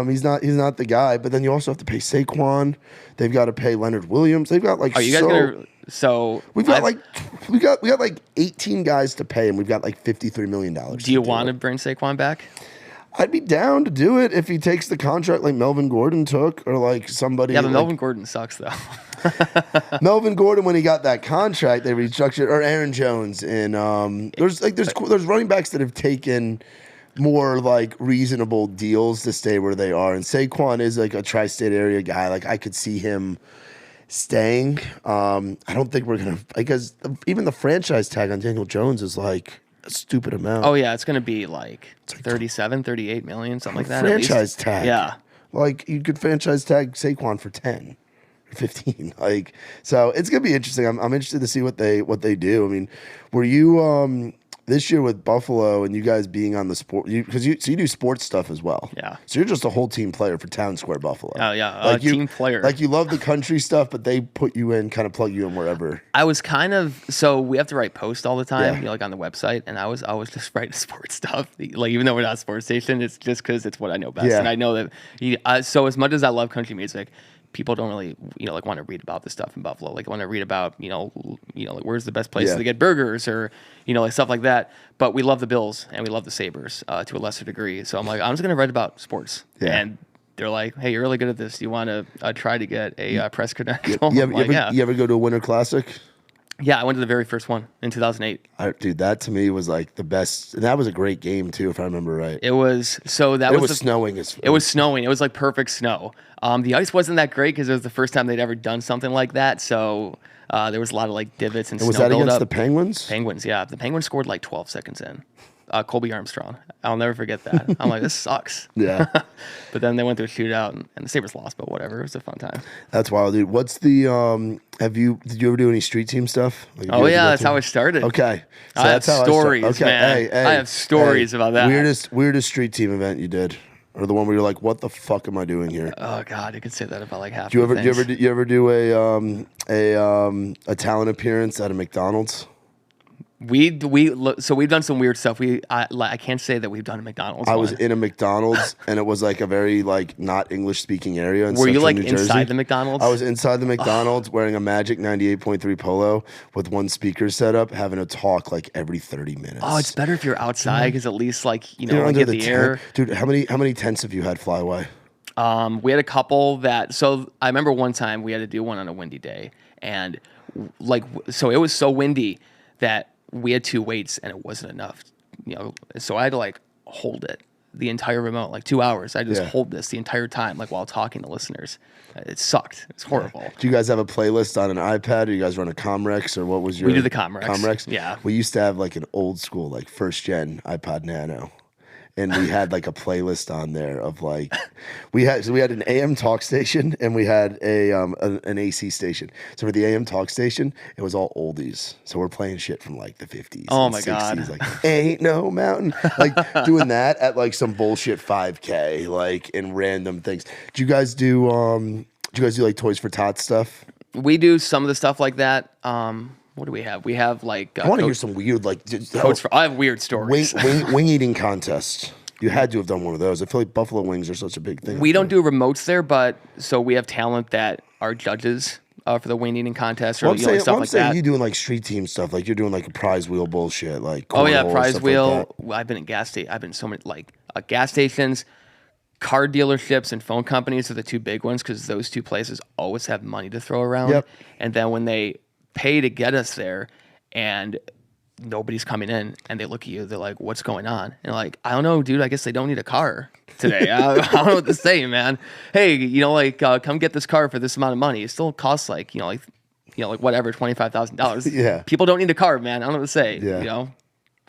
He's not the guy. But then you also have to pay Saquon. They've got to pay Leonard Williams. They've got like. Are you guys gonna? So we got like 18 guys to pay, and we've got like $53 million. Do you want to bring Saquon back? I'd be down to do it if he takes the contract like Melvin Gordon took, or like somebody. Yeah, but Melvin Gordon sucks though. Melvin Gordon, when he got that contract, they restructured, or Aaron Jones, and there's running backs that have taken more like reasonable deals to stay where they are, and Saquon is like a tri-state area guy. Like I could see him staying. I don't think we're gonna because even the franchise tag on Daniel Jones is like a stupid amount. Oh yeah, it's gonna be like 37, 38 million, something like that. Franchise tag. Yeah. Like you could franchise tag Saquon for 10 or 15. Like so it's gonna be interesting. I'm interested to see what they do. I mean, were you this year with Buffalo and you guys being on the sport because you do sports stuff as well. Yeah. So you're just a whole team player for Town Square Buffalo. Oh yeah, like team player. Like you love the country stuff, but they put you in, kind of plug you in wherever. I was so we have to write posts all the time, Yeah. you know, like on the website, and I was just writing sports stuff. Like even though we're not a sports station, it's just because it's what I know best, Yeah. and I know that. So as much as I love country music, people don't really, like want to read about this stuff in Buffalo. Like want to read about, like where's the best place to get burgers or, like stuff like that. But we love the Bills and we love the Sabres to a lesser degree. So I'm like, I'm just going to write about sports. Yeah. And they're like, hey, you're really good at this. Do you want to try to get a press credential? You ever go to a Winter Classic? Yeah, I went to the very first one in 2008. Dude, that to me was like the best. And that was a great game too, if I remember right. It was Snowing. It was snowing. It was like perfect snow. The ice wasn't that great because it was the first time they'd ever done something like that. So there was a lot of like divots and was snow that buildup. against the Penguins? Penguins, yeah. The Penguins scored like 12 seconds in. Colby Armstrong. I'll never forget that. I'm like, this sucks. Yeah. But then they went to a shootout and the Sabres lost, but whatever. It was a fun time. That's wild, dude. What's the did you ever do any street team stuff? Like, Oh yeah, that's how I started. Okay. So I have stories, man. I have stories about that. Weirdest street team event you did? Or the one where you're like, what the fuck am I doing here? Oh God, you could say that about like half. Do you ever do a talent appearance at a McDonald's? So we've done some weird stuff. I can't say that we've done a McDonald's. I was in a McDonald's and it was like a very like not English speaking area. In Were you central like New Jersey. inside the McDonald's? I was inside the McDonald's wearing a Magic 98.3 polo with one speaker set up, having a talk like every 30 minutes. Oh, it's better if you're outside because at least like You're like under get the air. Dude, how many tents have you had fly away? We had a couple that. So I remember one time we had to do one on a windy day, and so it was so windy that we had 2 weights and it wasn't enough, so I had to like hold it the entire remote, like 2 hours. I just hold this the entire time, like while talking to listeners. It sucked. It's horrible. Do you guys have a playlist on an iPad, or you guys run a Comrex, or what was your? We do the Comrex. Comrex? Yeah. We used to have like an old school, like first gen iPod Nano. And we had like a playlist on there of like, we had an AM talk station and we had an AC station. So for the AM talk station, it was all oldies. So we're playing shit from like the 50s. Oh and my 60s, God. like ain't no mountain, like doing that at like some bullshit 5K, like in random things. Do you guys do like Toys for Tots stuff? We do some of the stuff like that. What do we have? We have like. I want to hear some weird like. I have weird stories. Wing eating contest. You had to have done one of those. I feel like buffalo wings are such a big thing. We don't do remotes there, but so we have talent that are judges for the wing eating contest or stuff like that. You doing like street team stuff, like you're doing like a prize wheel bullshit, like prize wheel. I've been at I've been so many like gas stations, car dealerships, and phone companies are the 2 big ones because those 2 places always have money to throw around. Yep. And then when they pay to get us there, and nobody's coming in, and they look at you, they're like, "What's going on?" And you're like, "I don't know, dude. I guess they don't need a car today. I don't know what to say, man. Hey, come get this car for this amount of money. It still costs like whatever, $25,000. Yeah. People don't need a car, man. I don't know what to say. Yeah.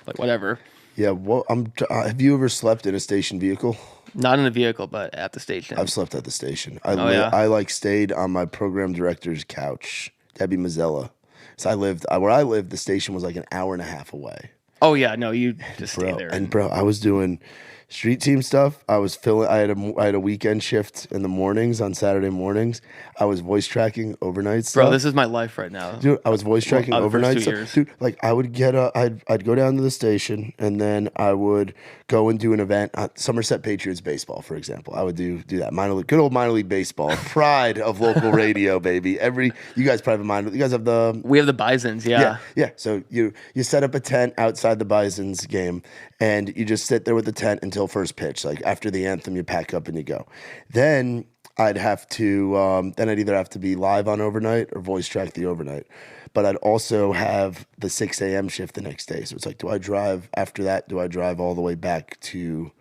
Like whatever. Yeah. Well, have you ever slept in a station vehicle? Not in a vehicle, but at the station. I've slept at the station. I stayed on my program director's couch, Debbie Mazzella. So where I lived, the station was like an hour and a half away. Oh yeah, no, you just stay there. And bro, I was doing street team stuff. I had a weekend shift in the mornings on Saturday mornings. I was voice tracking overnight stuff. Bro, this is my life right now. Dude, I was voice tracking overnight stuff. Dude, like I would get I'd go down to the station and then I would go and do an event at Somerset Patriots baseball, for example. I would do that. Good old minor league baseball. Pride of local radio, baby. You guys probably have minor. You guys have We have the Bisons, yeah. Yeah. So you set up a tent outside the Bisons game and you just sit there with the tent until first pitch. Like after the anthem, you pack up and you go. Then I'd either have to be live on overnight or voice track the overnight. But I'd also have the 6 a.m. shift the next day. So it's like, do I drive after that? Do I drive all the way back to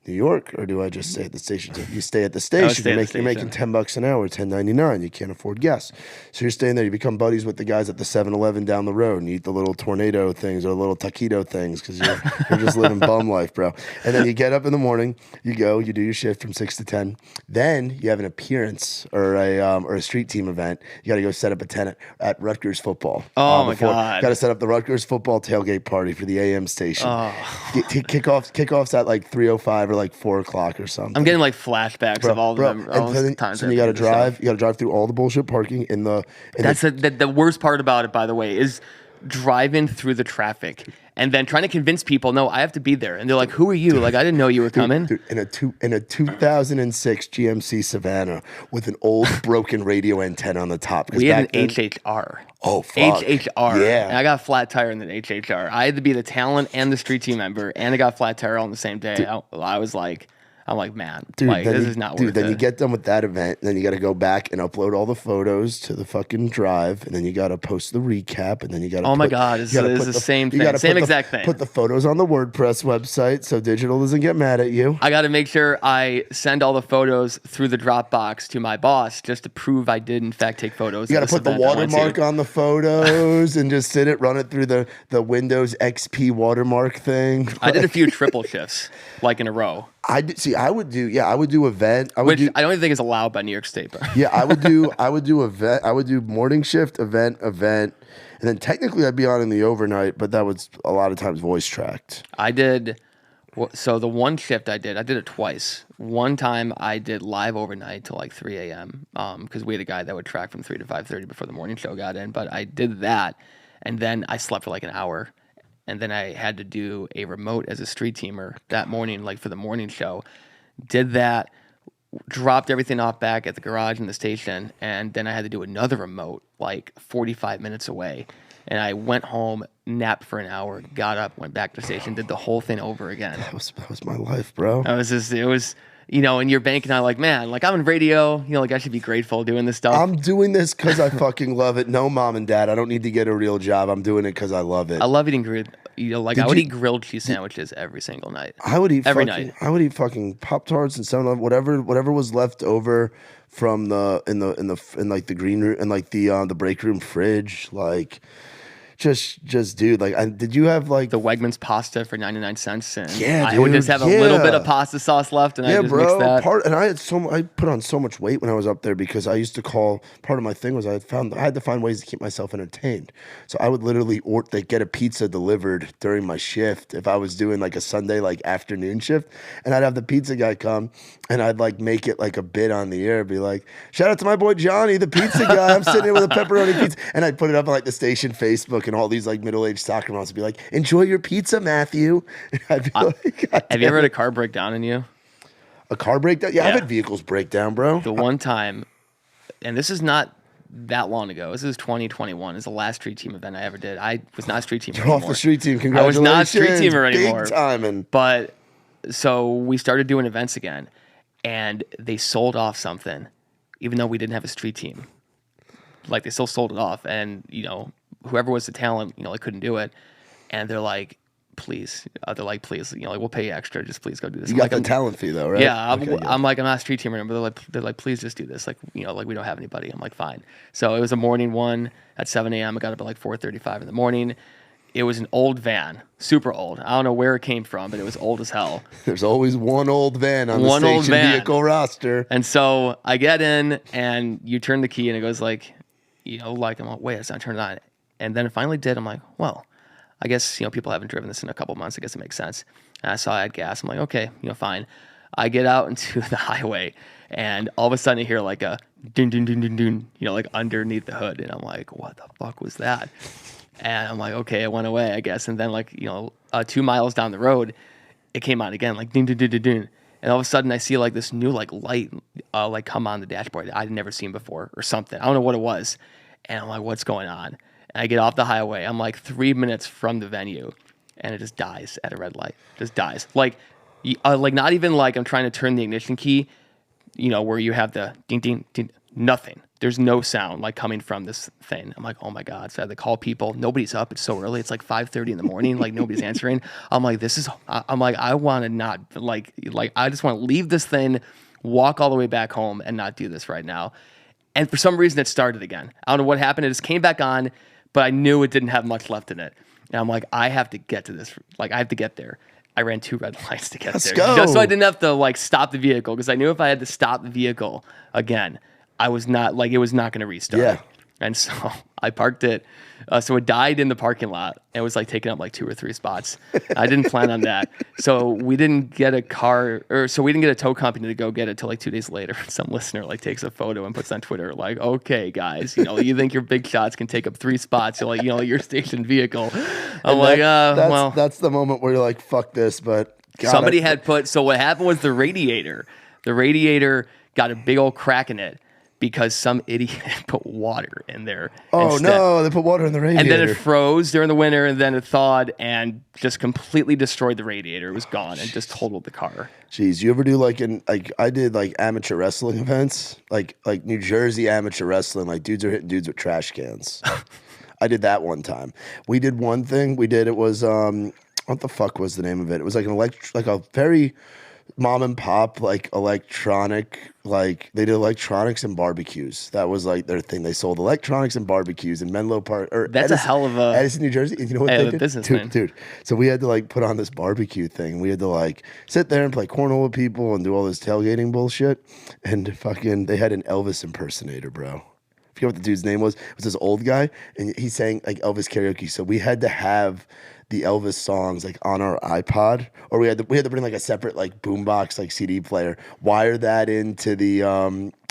New York, or do I just stay at the station? So you stay at the station. You're making $10 an hour, $10.99. You can't afford gas, so you're staying there. You become buddies with the guys at the 7-Eleven down the road, and you eat the little tornado things or the little taquito things because you're just living bum life, bro. And then you get up in the morning, you do your shift from 6 to 10. Then you have an appearance or a street team event. You got to go set up a tent at Rutgers football. Oh my God! Got to set up the Rutgers football tailgate party for the AM station. Kickoffs at like 3:05. Or like 4 o'clock or something. I'm getting like flashbacks of all them. Times. So you got to drive. You got to drive through all the bullshit parking in the. That's the worst part about it, by the way, is driving through the traffic and then trying to convince people, no, I have to be there, and they're like, "Who are you?" Like, I didn't know you were coming. Dude, in a 2006 GMC Savannah with an old broken radio antenna on the top. We had an HHR. Oh, fuck. HHR. Yeah. And I got a flat tire in the HHR. I had to be the talent and the street team member, and I got a flat tire all on the same day. I was like, I'm like, man, Dude, like this is not worth it. Then you get done with that event, and then you got to go back and upload all the photos to the fucking drive, and then you got to post the recap, and then you got to. Oh my God, it's the same thing, same exact thing. Put the photos on the WordPress website so digital doesn't get mad at you. I got to make sure I send all the photos through the Dropbox to my boss just to prove I did in fact take photos. You got to put the watermark on the photos and just run it through the Windows XP watermark thing. I did a few triple shifts like in a row. I would do event. Which I don't even think is allowed by New York State. But. Yeah, I would do event. I would do morning shift, event, and then technically I'd be on in the overnight, but that was a lot of times voice tracked. I did. So the one shift I did it twice. One time I did live overnight till like 3 a.m. Because we had a guy that would track from 3 to 5:30 before the morning show got in. But I did that, and then I slept for like an hour. And then I had to do a remote as a street teamer that morning, like for the morning show. Did that, dropped everything off back at the garage in the station, and then I had to do another remote like 45 minutes away. And I went home, napped for an hour, got up, went back to the station, did the whole thing over again. That was my life, bro. It was, and you're banking on like, man, like I'm in radio, like I should be grateful doing this stuff. I'm doing this because I fucking love it. No, mom and dad, I don't need to get a real job. I'm doing it because I love it. I love eating I would eat grilled cheese sandwiches every single night. I would eat every night. I would eat fucking Pop-Tarts and 7-Eleven, whatever was left over from in like the green room and like the break room fridge, like. Just dude, like, did you have like the Wegmans pasta for 99 cents? And yeah, I would just have a little bit of pasta sauce left, and I just mix that. I put on so much weight when I was up there because I used to call. Part of my thing was I had to find ways to keep myself entertained. So I would literally get a pizza delivered during my shift if I was doing like a Sunday like afternoon shift, and I'd have the pizza guy come, and I'd like make it like a bit on the air, be like, "Shout out to my boy Johnny, the pizza guy. I'm sitting here with a pepperoni pizza," and I'd put it up on like the station Facebook. And all these like middle-aged soccer moms would be like, "Enjoy your pizza, Matthew." I'd be like, have you ever had a car break down on you? A car breakdown? Yeah, I've had vehicles break down, bro. The one time, and this is not that long ago. This is 2021. Is the last street team event I ever did. I was not a street teamer anymore. Off the street team. Congratulations. I was not a street teamer anymore. Big timing. But so we started doing events again, and they sold off something, even though we didn't have a street team. Like they still sold it off, and whoever was the talent, like couldn't do it, and they're like, please, like we'll pay you extra, just please go do this. You got the talent fee though, right? Yeah, I'm like, I'm not a street teamer anymore. They're like, please just do this. Like, like we don't have anybody. I'm like, fine. So it was a morning one at 7 a.m. I got up at like 4:35 in the morning. It was an old van, super old. I don't know where it came from, but it was old as hell. There's always one old van on the station vehicle roster. And so I get in, and you turn the key, and it goes like, like I'm like, wait, it's not turned on. And then it finally did. I'm like, well, I guess, people haven't driven this in a couple months. I guess it makes sense. And I saw I had gas. I'm like, okay, fine. I get out into the highway, and all of a sudden I hear like a dun dun dun dun dun, like underneath the hood. And I'm like, what the fuck was that? And I'm like, okay, it went away, I guess. And then 2 miles down the road, it came on again, like dun dun dun dun dun. And all of a sudden I see like this new like light like come on the dashboard that I'd never seen before or something. I don't know what it was. And I'm like, what's going on? And I get off the highway. I'm like 3 minutes from the venue, and it just dies at a red light. Just dies. Like not even like I'm trying to turn the ignition key, where you have the ding, ding, ding. Nothing. There's no sound like coming from this thing. I'm like, oh my God. So I had to call people. Nobody's up. It's so early. It's like 5:30 in the morning. Like nobody's answering. I'm like, I want to not like I just want to leave this thing, walk all the way back home, and not do this right now. And for some reason it started again. I don't know what happened. It just came back on, but I knew it didn't have much left in it. And I'm like, I have to get to this. Like I have to get there. I ran 2 red lights to get there. Go. Just so I didn't have to like stop the vehicle, because I knew if I had to stop the vehicle again, I was not like, it was not going to restart. Yeah. And so I parked it. So it died in the parking lot. It was like taking up like 2 or 3 spots. I didn't plan on that. So we didn't get a we didn't get a tow company to go get it till like 2 days later. Some listener like takes a photo and puts on Twitter like, okay, guys, you think your big shots can take up 3 spots. You're like, your station vehicle. I'm like, well. That's the moment where you're like, fuck this. But somebody had so what happened was the radiator got a big old crack in it. because some idiot put water in there. Oh instead. no, they put water in the radiator. And then it froze during the winter, and then it thawed and just completely destroyed the radiator. It was gone and just totaled the car. Jeez, you ever do like I did like amateur wrestling events, like New Jersey amateur wrestling, like dudes are hitting dudes with trash cans. I did that one time. We did one thing. It was what the fuck was the name of it? It was like a very mom and pop like electronic, like they did electronics and barbecues. That was like their thing. They sold electronics and barbecues in Menlo Park. Or that's Edison, a hell of a Edison, New Jersey. And you know what they did? Businessman. Dude. So we had to like put on this barbecue thing. We had to like sit there and play cornhole with people and do all this tailgating bullshit. And fucking, they had an Elvis impersonator, bro. I forget what the dude's name was. It was this old guy, and he sang like Elvis karaoke. So we had to have the Elvis songs like on our iPod, or we had to bring like a separate like boombox like CD player, wire that into the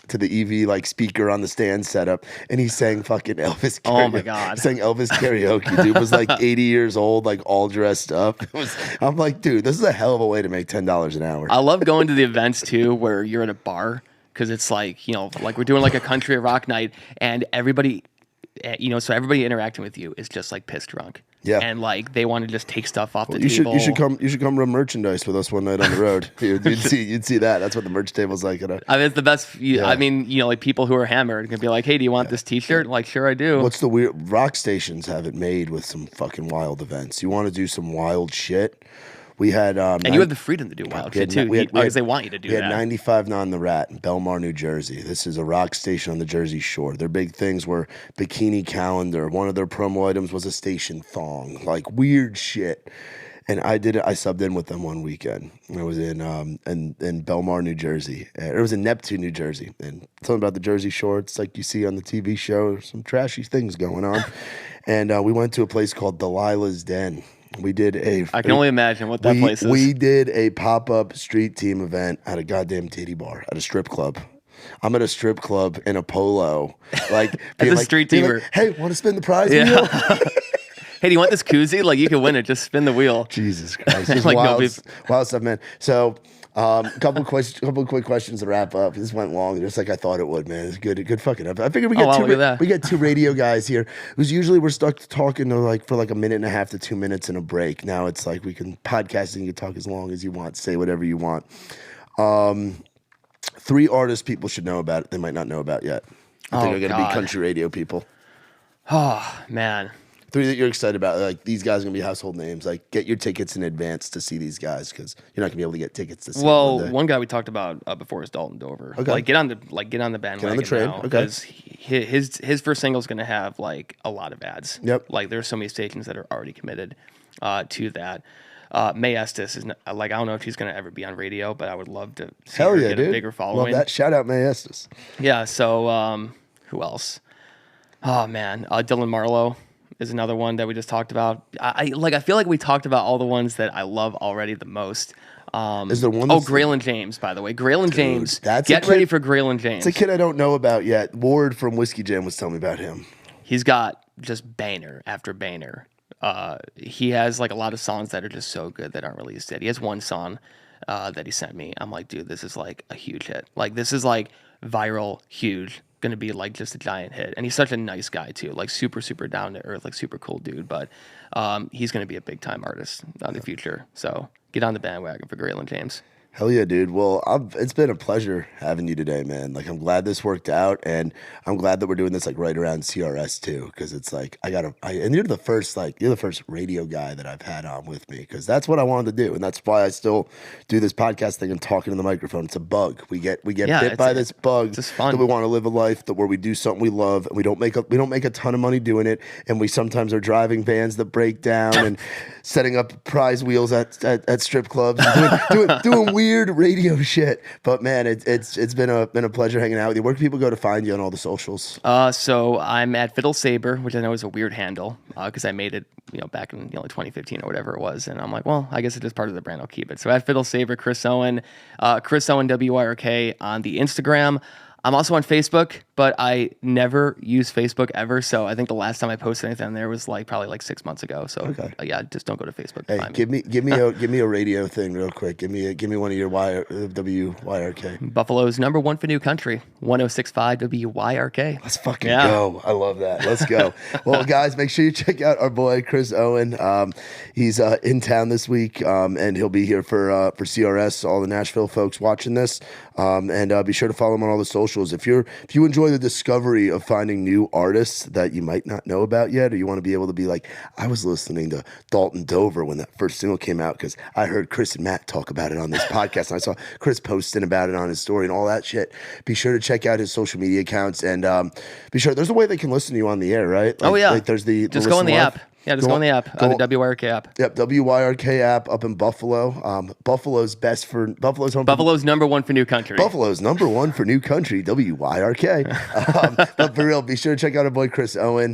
EV like speaker on the stand setup, and he sang fucking Elvis karaoke. Oh my god. He sang Elvis karaoke. Dude was like 80 years old, like all dressed up. I'm like, dude, this is a hell of a way to make $10 an hour. I love going to the events too where you're at a bar, because it's like, you know, like we're doing like a country rock night, and everybody, you know, so everybody interacting with you is just like pissed drunk. Yeah. And like they want to just take stuff off the table. You should come run merchandise with us one night on the road. You'd see that. That's what the merch table's like. I mean, it's the best. Yeah. I mean, you know, like people who are hammered can be like, "Hey, do you want this T-shirt?" Like, sure, I do. What's the weird? Rock stations have it made with some fucking wild events. You want to do some wild shit? We had and you have the freedom to do wild shit too, because they want you to do that. We had 95 on the Rat in Belmar, New Jersey. This is a rock station on the Jersey Shore. Their big things were bikini calendar. One of their promo items was a station thong, like weird shit. And I subbed in with them one weekend. I was in Belmar, New Jersey. It was in Neptune, New Jersey. And something about the Jersey Shore, it's like you see on the TV show, some trashy things going on. And we went to a place called Delilah's Den. We did I can only imagine what that place is. We did a pop-up street team event at a goddamn titty bar at a strip club. I'm at a strip club in a polo, like as a street teamer. Like, hey, want to spin the prize wheel? Hey, do you want this koozie? Like, you can win it. Just spin the wheel. Jesus Christ, it's like wild stuff, man. So. Couple quick questions to wrap up. This went long, just like I thought it would, man. It's good fucking up. I figured we get two radio guys here, who's usually we're stuck talking to like for like a minute and a half to 2 minutes in a break. Now it's like we can podcast and you can talk as long as you want, say whatever you want. 3 artists people should know about it. They might not know about yet. I think are going to be country radio people. Oh man. 3 that you're excited about, like these guys are gonna be household names. Like, get your tickets in advance to see these guys because you're not gonna be able to get tickets to see. Well, one guy we talked about before is Dalton Dover. Okay. Like, get on the bandwagon. Get on the train. Now, okay. Because his first single is gonna have like a lot of ads. Yep. Like, there's so many stations that are already committed to that. May Estes is like, I don't know if she's gonna ever be on radio, but I would love to see her get a bigger following. Love that. Shout out May Estes. Yeah. So who else? Oh man, Dylan Marlowe is another one that we just talked about. I feel like we talked about all the ones that I love already the most. Is there one? Graylin James, by the way. Graylin James. Get ready for Graylin James. It's a kid I don't know about yet. Ward from Whiskey Jam was telling me about him. He's got just banger after banger. He has like a lot of songs that are just so good that aren't released yet. He has one song that he sent me. I'm like, dude, this is like a huge hit. Like, this is like viral, huge. Gonna be like just a giant hit, and he's such a nice guy too, like super down to earth, like super cool dude. But he's gonna be a big time artist in the future. So get on the bandwagon for Graylin James. Hell yeah, dude. Well, it's been a pleasure having you today, man. Like, I'm glad this worked out, and I'm glad that we're doing this like right around CRS too, because it's like and you're the first radio guy that I've had on with me, because that's what I wanted to do, and that's why I still do this podcast thing and talking to the microphone. It's a bug. We get bit by this bug. It's just fun. That we want to live a life where we do something we love, and we don't make a ton of money doing it, and we sometimes are driving vans that break down and setting up prize wheels at strip clubs, and doing weird radio shit. But man, it's been a pleasure hanging out with you. Where can people go to find you on all the socials? So I'm at Fiddle Saber, which I know is a weird handle because I made it back in 2015 or whatever it was, and I'm like, well, I guess it's just part of the brand. I'll keep it. So at Fiddle Saber, Chris Owen, Chris Owen WYRK on the Instagram. I'm also on Facebook, but I never use Facebook ever. So I think the last time I posted anything on there was probably 6 months ago. So yeah, just don't go to Facebook to Hey, find give me a radio thing real quick. Give me one of your WYRK. Buffalo's number one for new country, 106.5 WYRK. Let's fucking go. I love that. Let's go. Well, guys, make sure you check out our boy Chris Owen. He's in town this week, and he'll be here for CRS. All the Nashville folks watching this, and be sure to follow him on all the socials. If you enjoy the discovery of finding new artists that you might not know about yet, or you want to be able to be like, I was listening to Dalton Dover when that first single came out because I heard Chris and Matt talk about it on this podcast, and I saw Chris posting about it on his story and all that shit. Be sure to check out his social media accounts, and be sure there's a way they can listen to you on the air, right? There's just go on the app. Yeah, just go on the app, the WYRK app. Yep, WYRK app up in Buffalo. Buffalo's number one for new country. Buffalo's number one for new country, WYRK. But for real, be sure to check out our boy Chris Owen.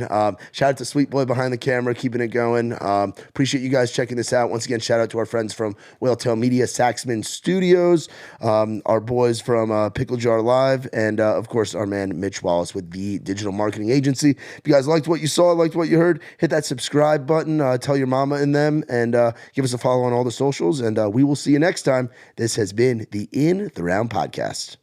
Shout out to Sweet Boy behind the camera, keeping it going. Appreciate you guys checking this out. Once again, shout out to our friends from Whaletail Media, Saxman Studios, our boys from Pickle Jar Live, and of course, our man Mitch Wallis with the Digital Marketing Agency. If you guys liked what you saw, liked what you heard, hit that subscribe button, tell your mama and them, and give us a follow on all the socials, and we will see you next time. This has been the In the Round Podcast.